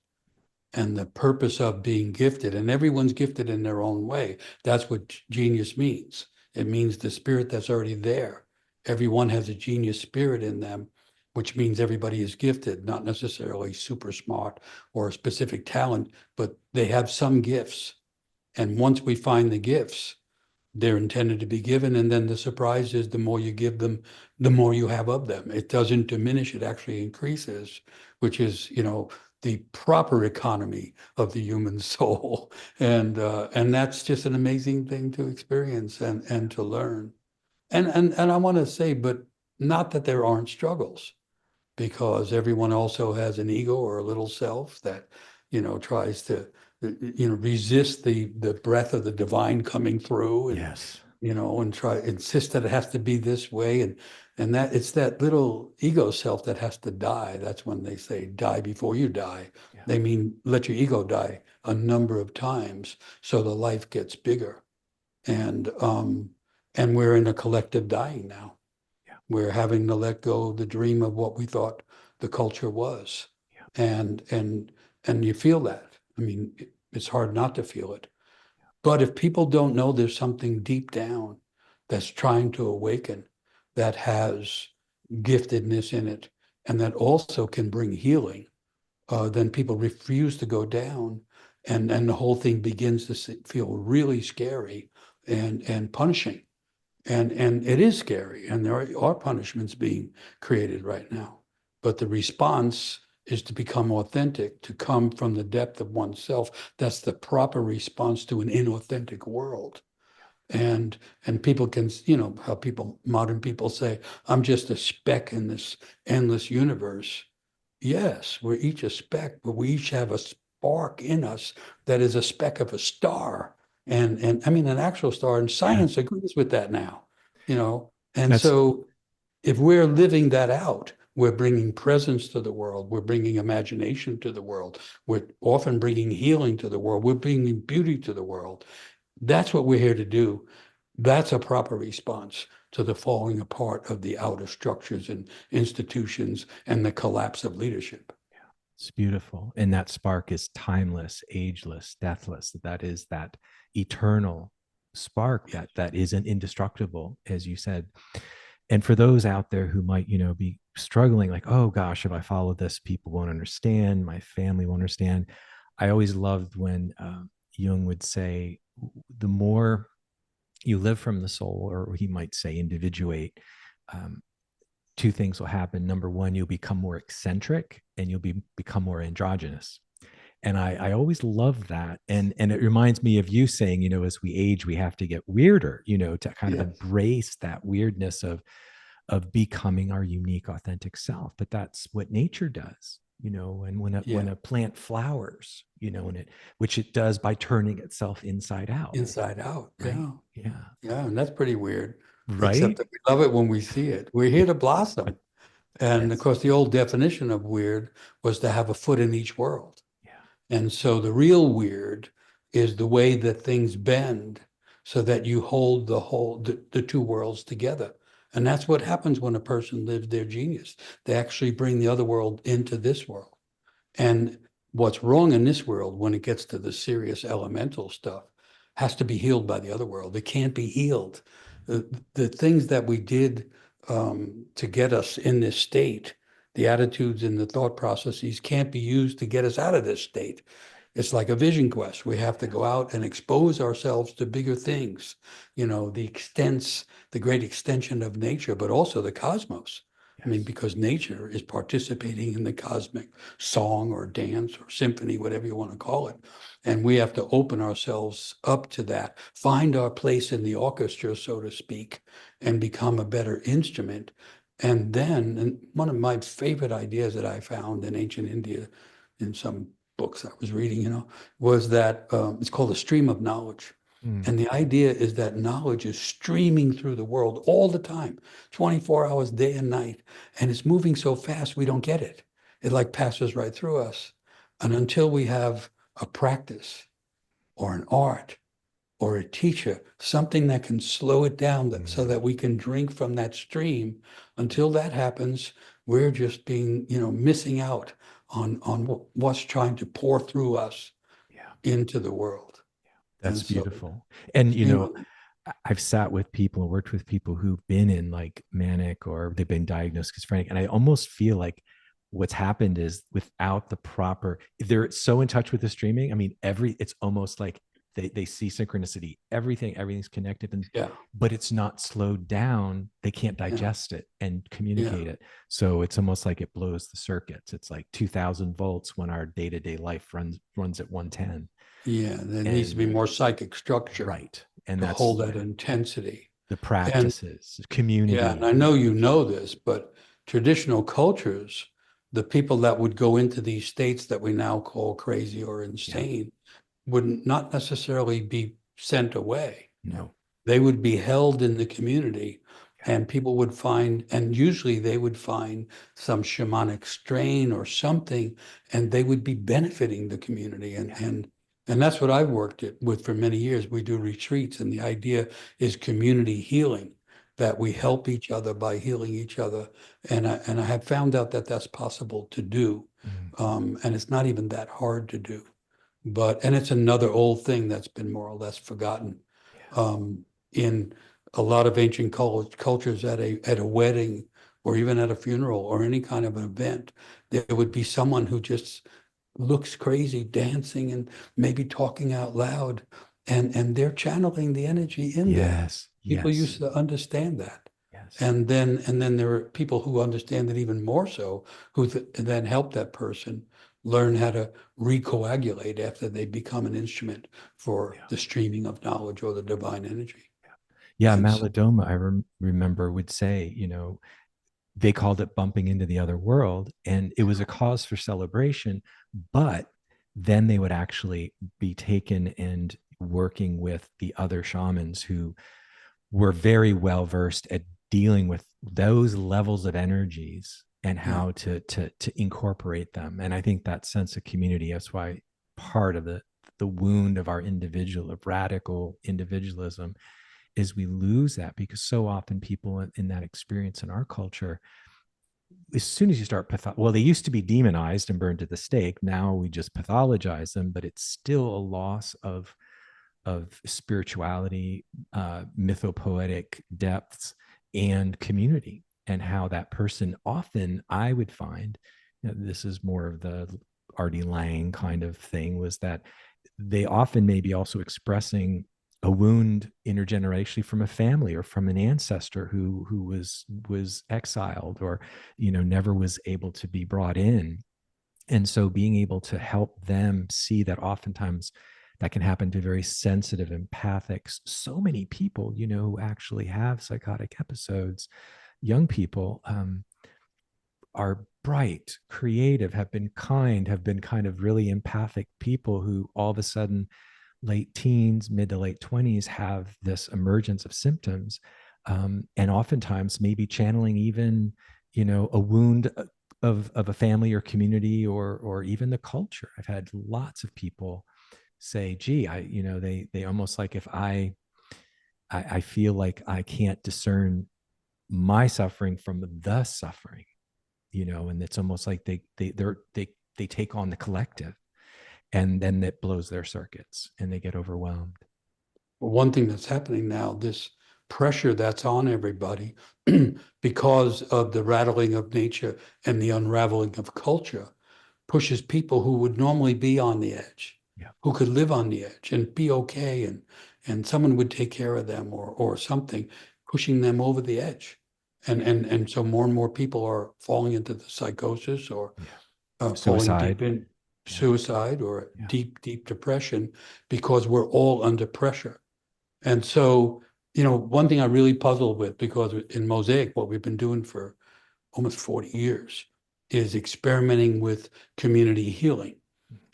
And the purpose of being gifted, and everyone's gifted in their own way. That's what genius means. It means the spirit that's already there. Everyone has a genius spirit in them, which means everybody is gifted, not necessarily super smart or a specific talent, but they have some gifts. And once we find the gifts, they're intended to be given. And then the surprise is the more you give them, the more you have of them. It doesn't diminish, it actually increases, which is, the proper economy of the human soul. And that's just an amazing thing to experience and to learn. And I want to say, but not that there aren't struggles, because everyone also has an ego or a little self that, tries to, resist the breath of the divine coming through, and, Yes. and insist that it has to be this way. And that it's that little ego self that has to die. That's when they say, die before you die. Yeah. They mean, let your ego die a number of times so the life gets bigger. And we're in a collective dying now. We're having to let go of the dream of what we thought the culture was. Yeah. And you feel that. I mean, it's hard not to feel it. But if people don't know there's something deep down that's trying to awaken, that has giftedness in it, and that also can bring healing, then people refuse to go down. And the whole thing begins to feel really scary and punishing. And it is scary, and there are punishments being created right now. But the response is to become authentic, to come from the depth of oneself. That's the proper response to an inauthentic world. And people can, how modern people say, I'm just a speck in this endless universe. Yes, we're each a speck, but we each have a spark in us that is a speck of a star. And I mean, an actual star, and science agrees with that now, And That's so if we're living that out, we're bringing presence to the world. We're bringing imagination to the world. We're often bringing healing to the world. We're bringing beauty to the world. That's what we're here to do. That's a proper response to the falling apart of the outer structures and institutions and the collapse of leadership. It's beautiful. And that spark is timeless, ageless, deathless. That is that eternal spark that isn't indestructible, as you said. And for those out there who might, be struggling, like, oh gosh, if I follow this, people won't understand, my family won't understand. I always loved when Jung would say, the more you live from the soul, or he might say individuate, two things will happen. Number one, you'll become more eccentric, and you'll become more androgynous. And I always love that. And it reminds me of you saying, as we age, we have to get weirder, to kind of embrace that weirdness of becoming our unique, authentic self. But that's what nature does, and when a plant flowers, which it does by turning itself inside out. Inside out. Right? Yeah. Yeah. And that's pretty weird. Right. Except that we love it when we see it. We're here to blossom. And of course, the old definition of weird was to have a foot in each world. Yeah. And so the real weird is the way that things bend so that you hold the two worlds together. And that's what happens when a person lives their genius. They actually bring the other world into this world. And what's wrong in this world, when it gets to the serious elemental stuff, has to be healed by the other world. It can't be healed. The things that we did to get us in this state, the attitudes and the thought processes, can't be used to get us out of this state. It's like a vision quest. We have to go out and expose ourselves to bigger things, the great extension of nature, but also the cosmos. Yes. I mean, because nature is participating in the cosmic song or dance or symphony, whatever you want to call it. And we have to open ourselves up to that, find our place in the orchestra, so to speak, and become a better instrument. And one of my favorite ideas that I found in ancient India, in some books I was reading, was that it's called a stream of knowledge. Mm. And the idea is that knowledge is streaming through the world all the time, 24 hours, day and night. And it's moving so fast, we don't get it. It like passes right through us. And until we have a practice or an art or a teacher, something that can slow it down so that we can drink from that stream, until that happens, we're just being, missing out on what's trying to pour through us Yeah, into the world. that's And so, beautiful. And you know, I've sat with people and worked with people who've been in like manic or they've been diagnosed schizophrenic. And I almost feel like what's happened is without the proper, they're so in touch with the streaming. I mean, it's almost like they see synchronicity, everything's connected. yeah, But it's not slowed down. They can't yeah, digest it and yeah, communicate it. So it's almost like it blows the circuits. It's like 2000 volts when our day-to-day life runs at 110. yeah. There needs to be And more psychic structure right. And to that's hold that intensity. the And practices, yeah, and community. I know you know this, but traditional cultures, the people that would go into these states that we now call crazy or Yeah. insane would not necessarily be sent away. No. They would be held in the community, Yeah. and people would find, and usually they would find some shamanic strain or something, and they would be benefiting the community. And that's what I've worked with for many years. We do retreats, and the idea is community healing, that we help each other by healing each other. And I have found out that that's possible to do. Mm. And it's not even that hard to do. And it's another old thing that's been more or less forgotten. Yeah. In a lot of ancient cultures, at a wedding or even at a funeral or any kind of an event, there would be someone who just looks crazy, dancing and maybe talking out loud, and they're channeling the energy in there. Yes. People Yes. used to understand that. Yes. And then there are people who understand it even more so, who then help that person learn how to recoagulate after they become an instrument for Yeah. the streaming of knowledge or the divine energy. Yeah. And so, Malidoma, I remember would say, they called it bumping into the other world, and it was a cause for celebration. But then they would actually be taken and working with the other shamans who were very well versed at dealing with those levels of energies and yeah, how to incorporate them. And I think that sense of community, that's why part of the wound of our radical individualism is we lose that, because so often people in that experience in our culture, as soon as you start well, they used to be demonized and burned to the stake. Now we just pathologize them, but it's still a loss of spirituality, mytho-poetic depths, and community. And how that person often, I would find, this is more of the Artie Lang kind of thing, was that they often may be also expressing a wound intergenerationally from a family or from an ancestor who was exiled, or never was able to be brought in. And so being able to help them see that oftentimes that can happen to very sensitive, empathic, so many people, who actually have psychotic episodes, young people, are bright, creative, have been kind, have been kind of really empathic people who all of a sudden, late teens, mid to late 20s, have this emergence of symptoms. And oftentimes maybe channeling even, a wound of a family or community, or even the culture. I've had lots of people say, gee, they almost like, if I feel like I can't discern my suffering from the suffering, and it's almost like they take on the collective, and then it blows their circuits and they get overwhelmed. one thing that's happening now, this pressure that's on everybody because of the rattling of nature and the unraveling of culture, pushes people who would normally be on the edge, Yeah. who could live on the edge and be okay, and someone would take care of them or something, pushing them over the edge. And so more and more people are falling into the psychosis, or Yeah. falling deep Suicide. in Yeah. suicide or Yeah. deep depression, because we're all under pressure. And so, one thing I really puzzle with, because in Mosaic, what we've been doing for almost 40 years is experimenting with community healing.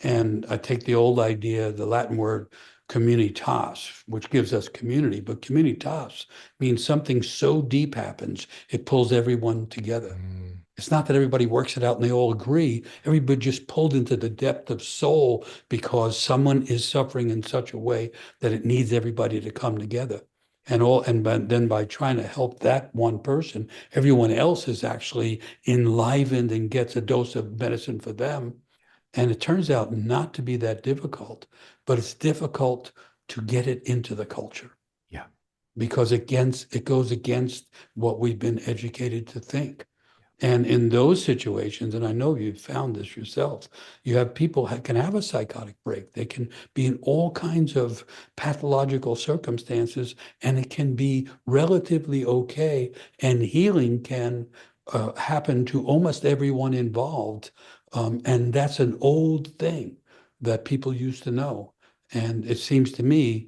And I take the old idea, the Latin word communitas, which gives us community, but communitas means something so deep happens, it pulls everyone together. It's not that everybody works it out and they all agree. Everybody just pulled into the depth of soul because someone is suffering in such a way that it needs everybody to come together. Then by trying to help that one person, everyone else is actually enlivened and gets a dose of medicine for them. And it turns out not to be that difficult, but it's difficult to get it into the culture. Yeah. Because it goes against what we've been educated to think. And in those situations, and I know you've found this yourself, you have people that can have a psychotic break. They can be in all kinds of pathological circumstances, and it can be relatively okay. And healing can happen to almost everyone involved. And that's an old thing that people used to know. And it seems to me,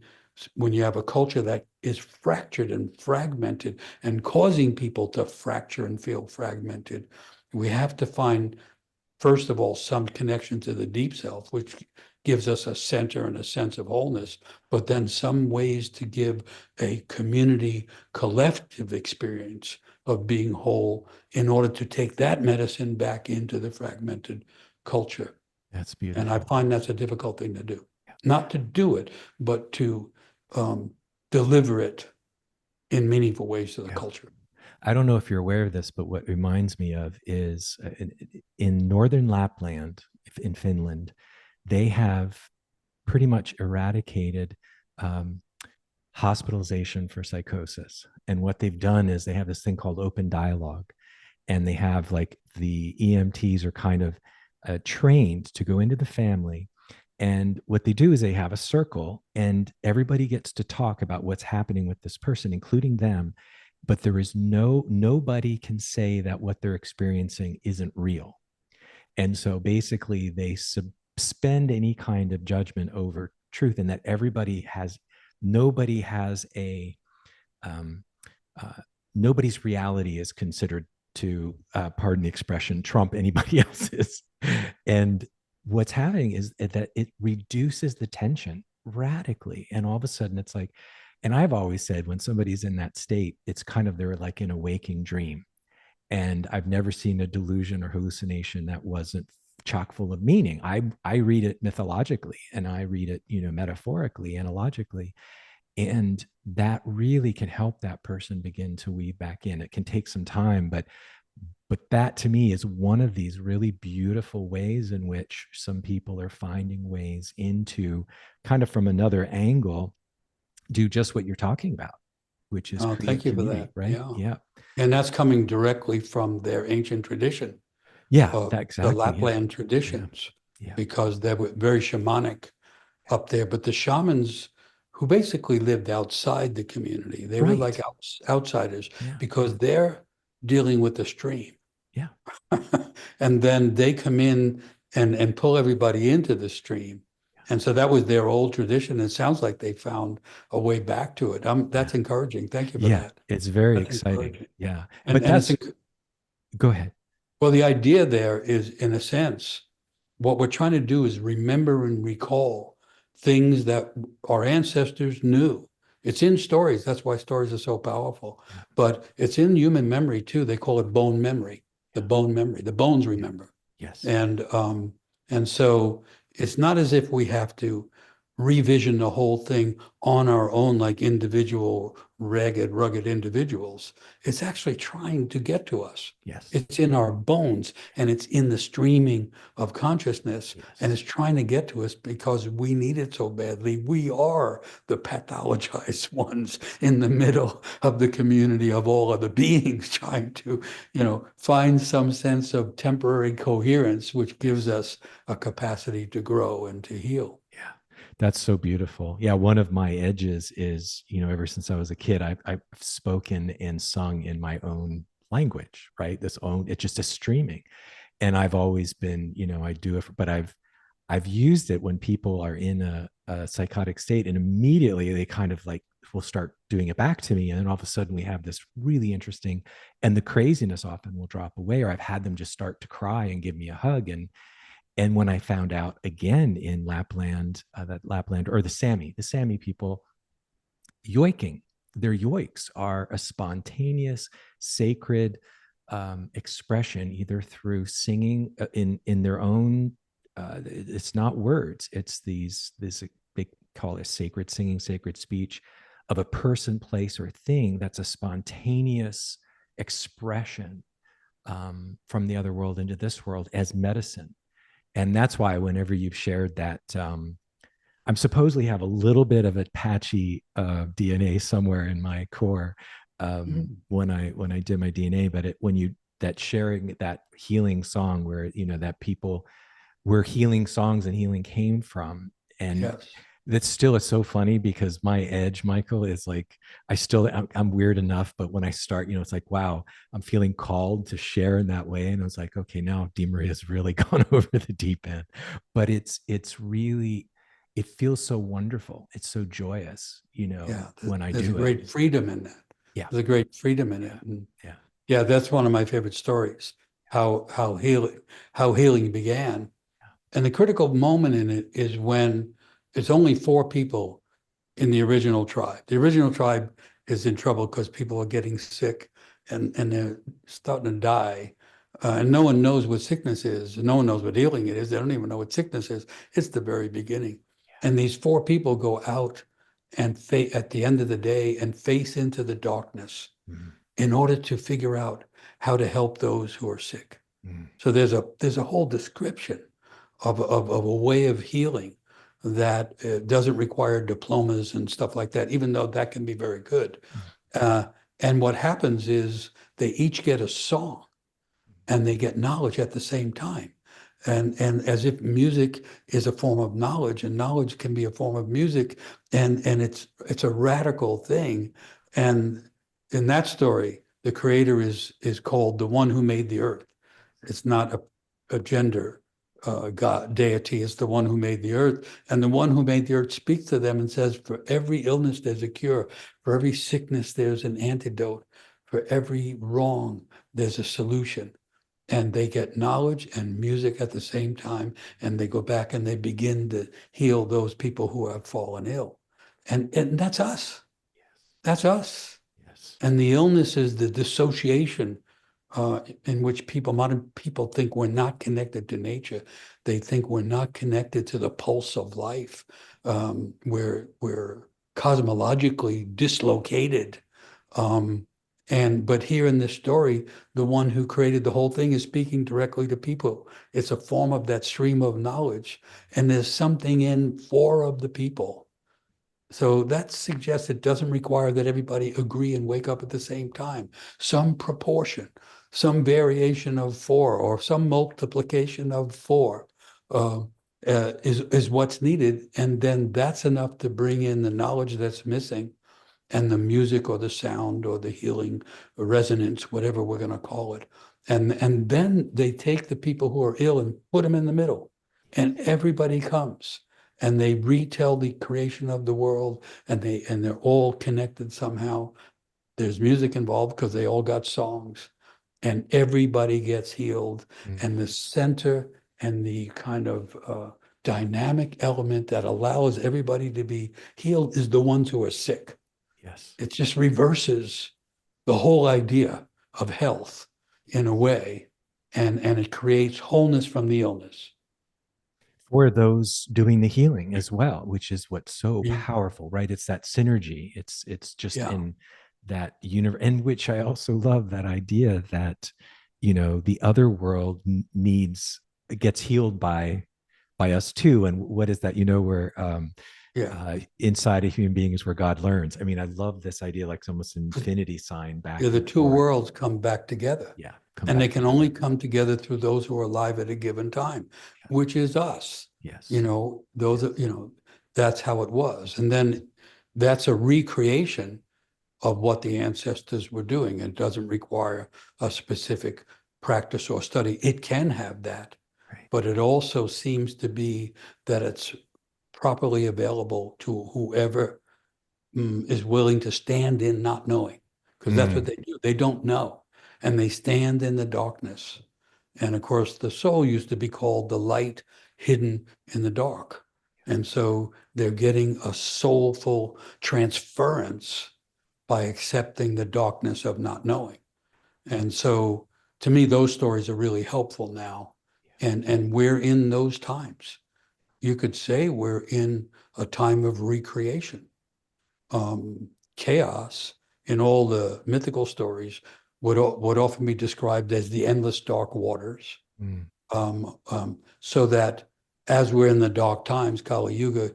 when you have a culture that is fractured and fragmented and causing people to fracture and feel fragmented, we have to find, first of all, some connection to the deep self, which gives us a center and a sense of wholeness, but then some ways to give a community collective experience of being whole in order to take that medicine back into the fragmented culture. That's beautiful. And I find that's a difficult thing to do. Not to do it, but to deliver it in meaningful ways to the culture. I don't know if you're aware of this, but what reminds me of is in northern Lapland, in Finland, they have pretty much eradicated hospitalization for psychosis. And what they've done is they have this thing called open dialogue. And they have like the EMTs are kind of trained to go into the family. And what they do is they have a circle and everybody gets to talk about what's happening with this person, including them. But there is nobody can say that what they're experiencing isn't real. And so basically they suspend any kind of judgment over truth, and that nobody has nobody's reality is considered to, pardon the expression, trump anybody else's. And what's happening is that it reduces the tension radically. And all of a sudden it's like, and I've always said when somebody's in that state, it's kind of, they're like in a waking dream. And I've never seen a delusion or hallucination that wasn't chock full of meaning. I read it mythologically and I read it, metaphorically, analogically. And that really can help that person begin to weave back in. It can take some time, but that to me is one of these really beautiful ways in which some people are finding ways into, kind of from another angle, do just what you're talking about, which is create thank you community, for that. right? Yeah. And that's coming directly from their ancient tradition. Yeah, exactly. The Lapland traditions, Yeah. because they were very shamanic up there. But the shamans who basically lived outside the community, they were like outsiders because they're dealing with the stream. Yeah. And then they come in and pull everybody into the stream. And so that was their old tradition. It sounds like they found a way back to it. That's encouraging. Thank you for that. It's very exciting. Yeah. But that's, go ahead. Well, the idea there is, in a sense, what we're trying to do is remember and recall things that our ancestors knew. It's in stories. That's why stories are so powerful. But it's in human memory too. They call it bone memory. The bone memory. The bones remember. Yes. And so it's not as if we have to revision the whole thing on our own, like individual, rugged individuals. It's actually trying to get to us. Yes. It's in our bones and it's in the streaming of consciousness. Yes. And it's trying to get to us because we need it so badly. We are the pathologized ones in the middle of the community of all other beings trying to, find some sense of temporary coherence, which gives us a capacity to grow and to heal. Yeah. That's so beautiful. Yeah. One of my edges is, ever since I was a kid, I've spoken and sung in my own language, right? It's just a streaming. And I've always been, I do it, but I've used it when people are in a psychotic state, and immediately they kind of like will start doing it back to me. And then all of a sudden we have this really interesting, and the craziness often will drop away, or I've had them just start to cry and give me a hug. And when I found out again in Lapland, that Lapland, or the Sami people, yoiking, their yoiks are a spontaneous, sacred expression, either through singing in their own. It's not words. It's this they call it sacred singing, sacred speech of a person, place, or thing that's a spontaneous expression from the other world into this world as medicine. And that's why whenever you've shared that, I'm supposedly have a little bit of Apache DNA somewhere in my core when I did my DNA. But when you that sharing that healing song where that people where healing songs and healing came from, and Yes. that still is so funny because my edge, Michael, is like I'm weird enough, but when I start, it's like, wow, I'm feeling called to share in that way, and I was like, okay, now DeMaria has really gone over the deep end, but it's really, it feels so wonderful, it's so joyous, Yeah, when I there's a do it. great freedom in that. Yeah, There's a great freedom in yeah, it. And yeah, yeah, that's one of my favorite stories, how healing began. And the critical moment in it is when it's only 4 people in the original tribe. The original tribe is in trouble because people are getting sick and they're starting to die. And no one knows what sickness is. No one knows what healing it is. They don't even know what sickness is. It's the very beginning. And these 4 people go out and at the end of the day and face into the darkness mm, in order to figure out how to help those who are sick. mm, So there's a whole description of a way of healing that doesn't require diplomas and stuff like that, even though that can be very good. And what happens is they each get a song and they get knowledge at the same time. And as if music is a form of knowledge, and knowledge can be a form of music, and it's a radical thing. And in that story, the creator is called the one who made the earth. It's not a gender God, deity, is the one who made the earth. And the one who made the earth speaks to them and says, for every illness, there's a cure. For every sickness, there's an antidote. For every wrong, there's a solution. And they get knowledge and music at the same time. And they go back and they begin to heal those people who have fallen ill. And that's us. That's us. yes, And the illness is the dissociation in which modern people think we're not connected to nature. They think we're not connected to the pulse of life. We're cosmologically dislocated. But here in this story, the one who created the whole thing is speaking directly to people. It's a form of that stream of knowledge. And there's something in 4 of the people. So that suggests it doesn't require that everybody agree and wake up at the same time. Some proportion, some variation of 4, or some multiplication of 4 is what's needed. And then that's enough to bring in the knowledge that's missing, and the music or the sound or the healing resonance, whatever we're going to call it. And then they take the people who are ill and put them in the middle, and everybody comes. And they retell the creation of the world, and they're all connected somehow. There's music involved because they all got songs, and everybody gets healed. mm, And the center and the kind of dynamic element that allows everybody to be healed is the ones who are sick. yes. It just reverses the whole idea of health in a way, and it creates wholeness from the illness. For those doing the healing as well, which is what's so Yeah. powerful, right? It's that synergy. It's just Yeah. in that universe, and which I also love that idea that the other world gets healed by us too. And what is that? Where Yeah. inside a human being is where God learns. I mean, I love this idea, like almost an infinity sign back Yeah, the and 2 forth. worlds come back together. Yeah, And they can only come together through those who are alive at a given time, which is us. yes, Those are, that's how it was. And then that's a recreation of what the ancestors were doing. It doesn't require a specific practice or study. It can have that, right. but it also seems to be that it's properly available to whoever is willing to stand in not knowing, because that's what they do. They don't know, and they stand in the darkness, And of course, the soul used to be called the light hidden in the dark. And so they're getting a soulful transference by accepting the darkness of not knowing. And so to me, those stories are really helpful now. And we're in those times. You could say we're in a time of recreation. Chaos in all the mythical stories would often be described as the endless dark waters. So that as we're in the dark times, Kali Yuga,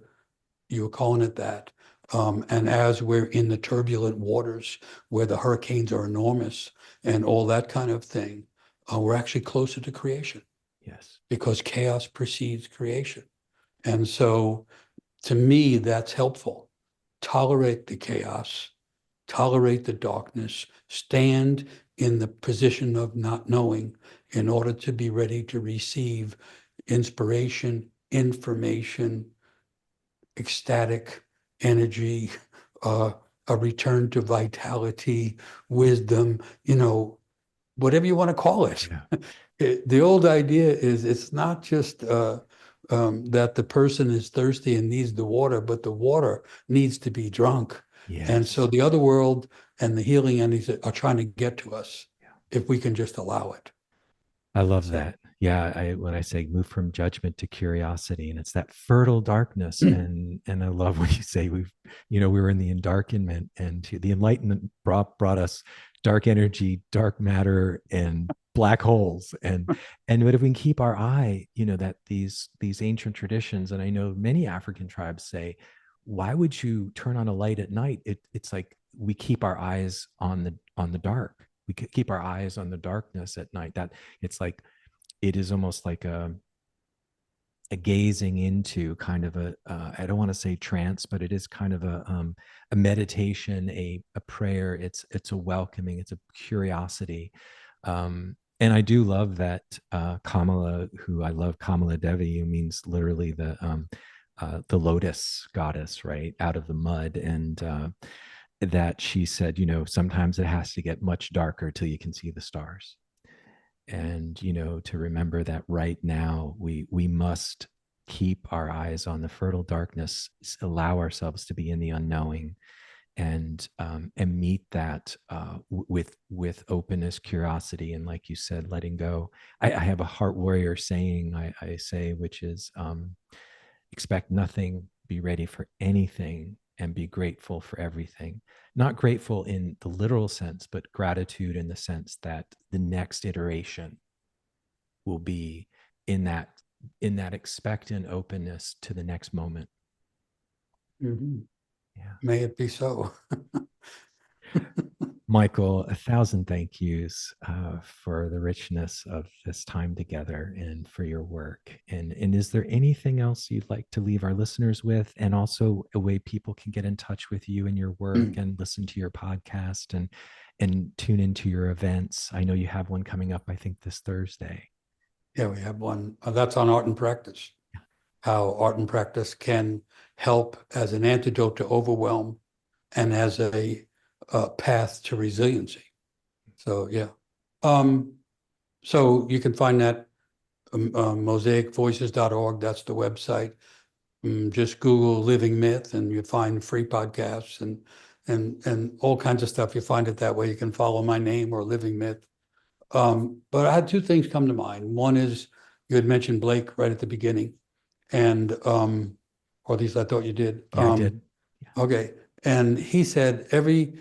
you were calling it that, and as we're in the turbulent waters where the hurricanes are enormous and all that kind of thing, we're actually closer to creation. Yes. Because chaos precedes creation. And so to me, that's helpful. Tolerate the chaos, tolerate the darkness, stand in the position of not knowing in order to be ready to receive inspiration, information, ecstatic energy, a return to vitality, wisdom, whatever you want to call it. Yeah. The old idea is it's not just that the person is thirsty and needs the water, but the water needs to be drunk. Yes. And so the other world and the healing entities are trying to get to us if we can just allow it. I love that. Yeah, when I say move from judgment to curiosity, and it's that fertile darkness, and I love when you say we were in the endarkenment, and the enlightenment brought us dark energy, dark matter, and black holes, but if we can keep our eye, that these ancient traditions, and I know many African tribes say, why would you turn on a light at night? It's like we keep our eyes on the dark. We keep our eyes on the darkness at night. That it's like, it is almost like a gazing into kind of I don't want to say trance, but it is kind of a meditation, a prayer. It's a welcoming, it's a curiosity. And I do love that Kamala, who I love, Kamala Devi, who means literally the lotus goddess, right, out of the mud. And that she said, sometimes it has to get much darker till you can see the stars. And, to remember that right now we must keep our eyes on the fertile darkness, allow ourselves to be in the unknowing, and meet that with openness, curiosity, and, like you said, letting go. I have a heart warrior saying I say, which is expect nothing, be ready for anything, and be grateful for everything. Not grateful in the literal sense, but gratitude in the sense that the next iteration will be in that expectant openness to the next moment. Mm-hmm. Yeah. May it be so. Michael, 1,000 thank yous for the richness of this time together and for your work. And is there anything else you'd like to leave our listeners with, and also a way people can get in touch with you and your work and listen to your podcast and tune into your events? I know you have one coming up, I think, this Thursday. Yeah, we have one. That's on art and practice. How art and practice can help as an antidote to overwhelm and as a path to resiliency. So, yeah. So you can find that mosaicvoices.org. That's the website. Just Google Living Myth and you find free podcasts and all kinds of stuff. You find it that way. You can follow my name or Living Myth. But I had two things come to mind. One is you had mentioned Blake right at the beginning, and or at least I thought you did. Yeah, I did. Yeah. Okay, and he said every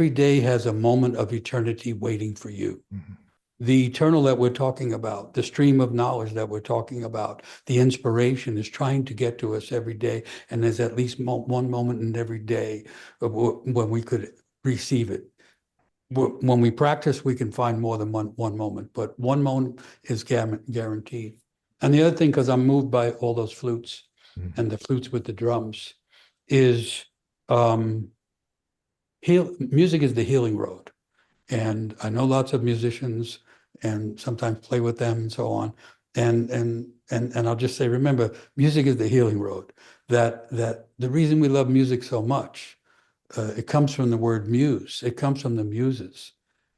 day has a moment of eternity waiting for you. Mm-hmm. The eternal that we're talking about, the stream of knowledge that we're talking about, the inspiration is trying to get to us every day, and there's at least one moment in every day when we could receive it. When we practice, we can find more than one moment, but one moment is guaranteed. And the other thing, because I'm moved by all those flutes and the flutes with the drums, is music is the healing road. And I know lots of musicians and sometimes play with them and so on. And I'll just say, remember, music is the healing road. That the reason we love music so much, it comes from the word muse. It comes from the muses.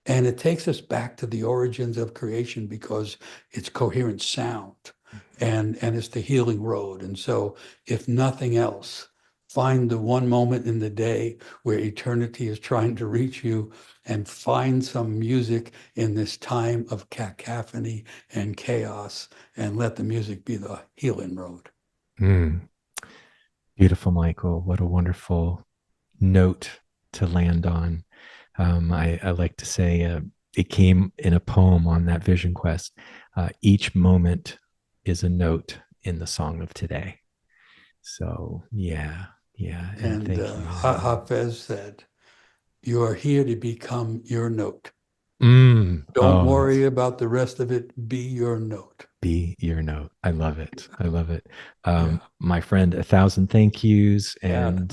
And it takes us back to the origins of creation because it's coherent sound and it's the healing road. And so if nothing else, find the one moment in the day where eternity is trying to reach you, and find some music in this time of cacophony and chaos, and let the music be the healing road. Beautiful, Michael. What a wonderful note to land on. I like to say it came in a poem on that vision quest. Each moment is a note in the song of today. So yeah. And thank you. Hafiz said, "You are here to become your note. Don't worry about the rest of it. Be your note." Be your note. I love it. My friend, 1,000 thank yous, and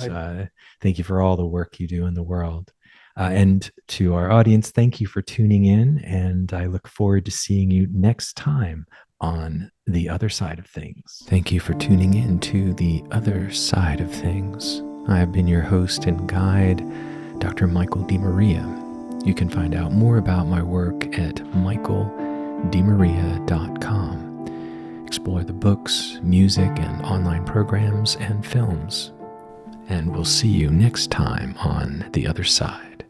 thank you for all the work you do in the world. And to our audience, thank you for tuning in, and I look forward to seeing you next time on The Other Side of Things. Thank you for tuning in to The Other Side of Things. I have been your host and guide, Dr. Michael DeMaria. You can find out more about my work at michaeldemaria.com. Explore the books, music, and online programs and films. And we'll see you next time on The Other Side.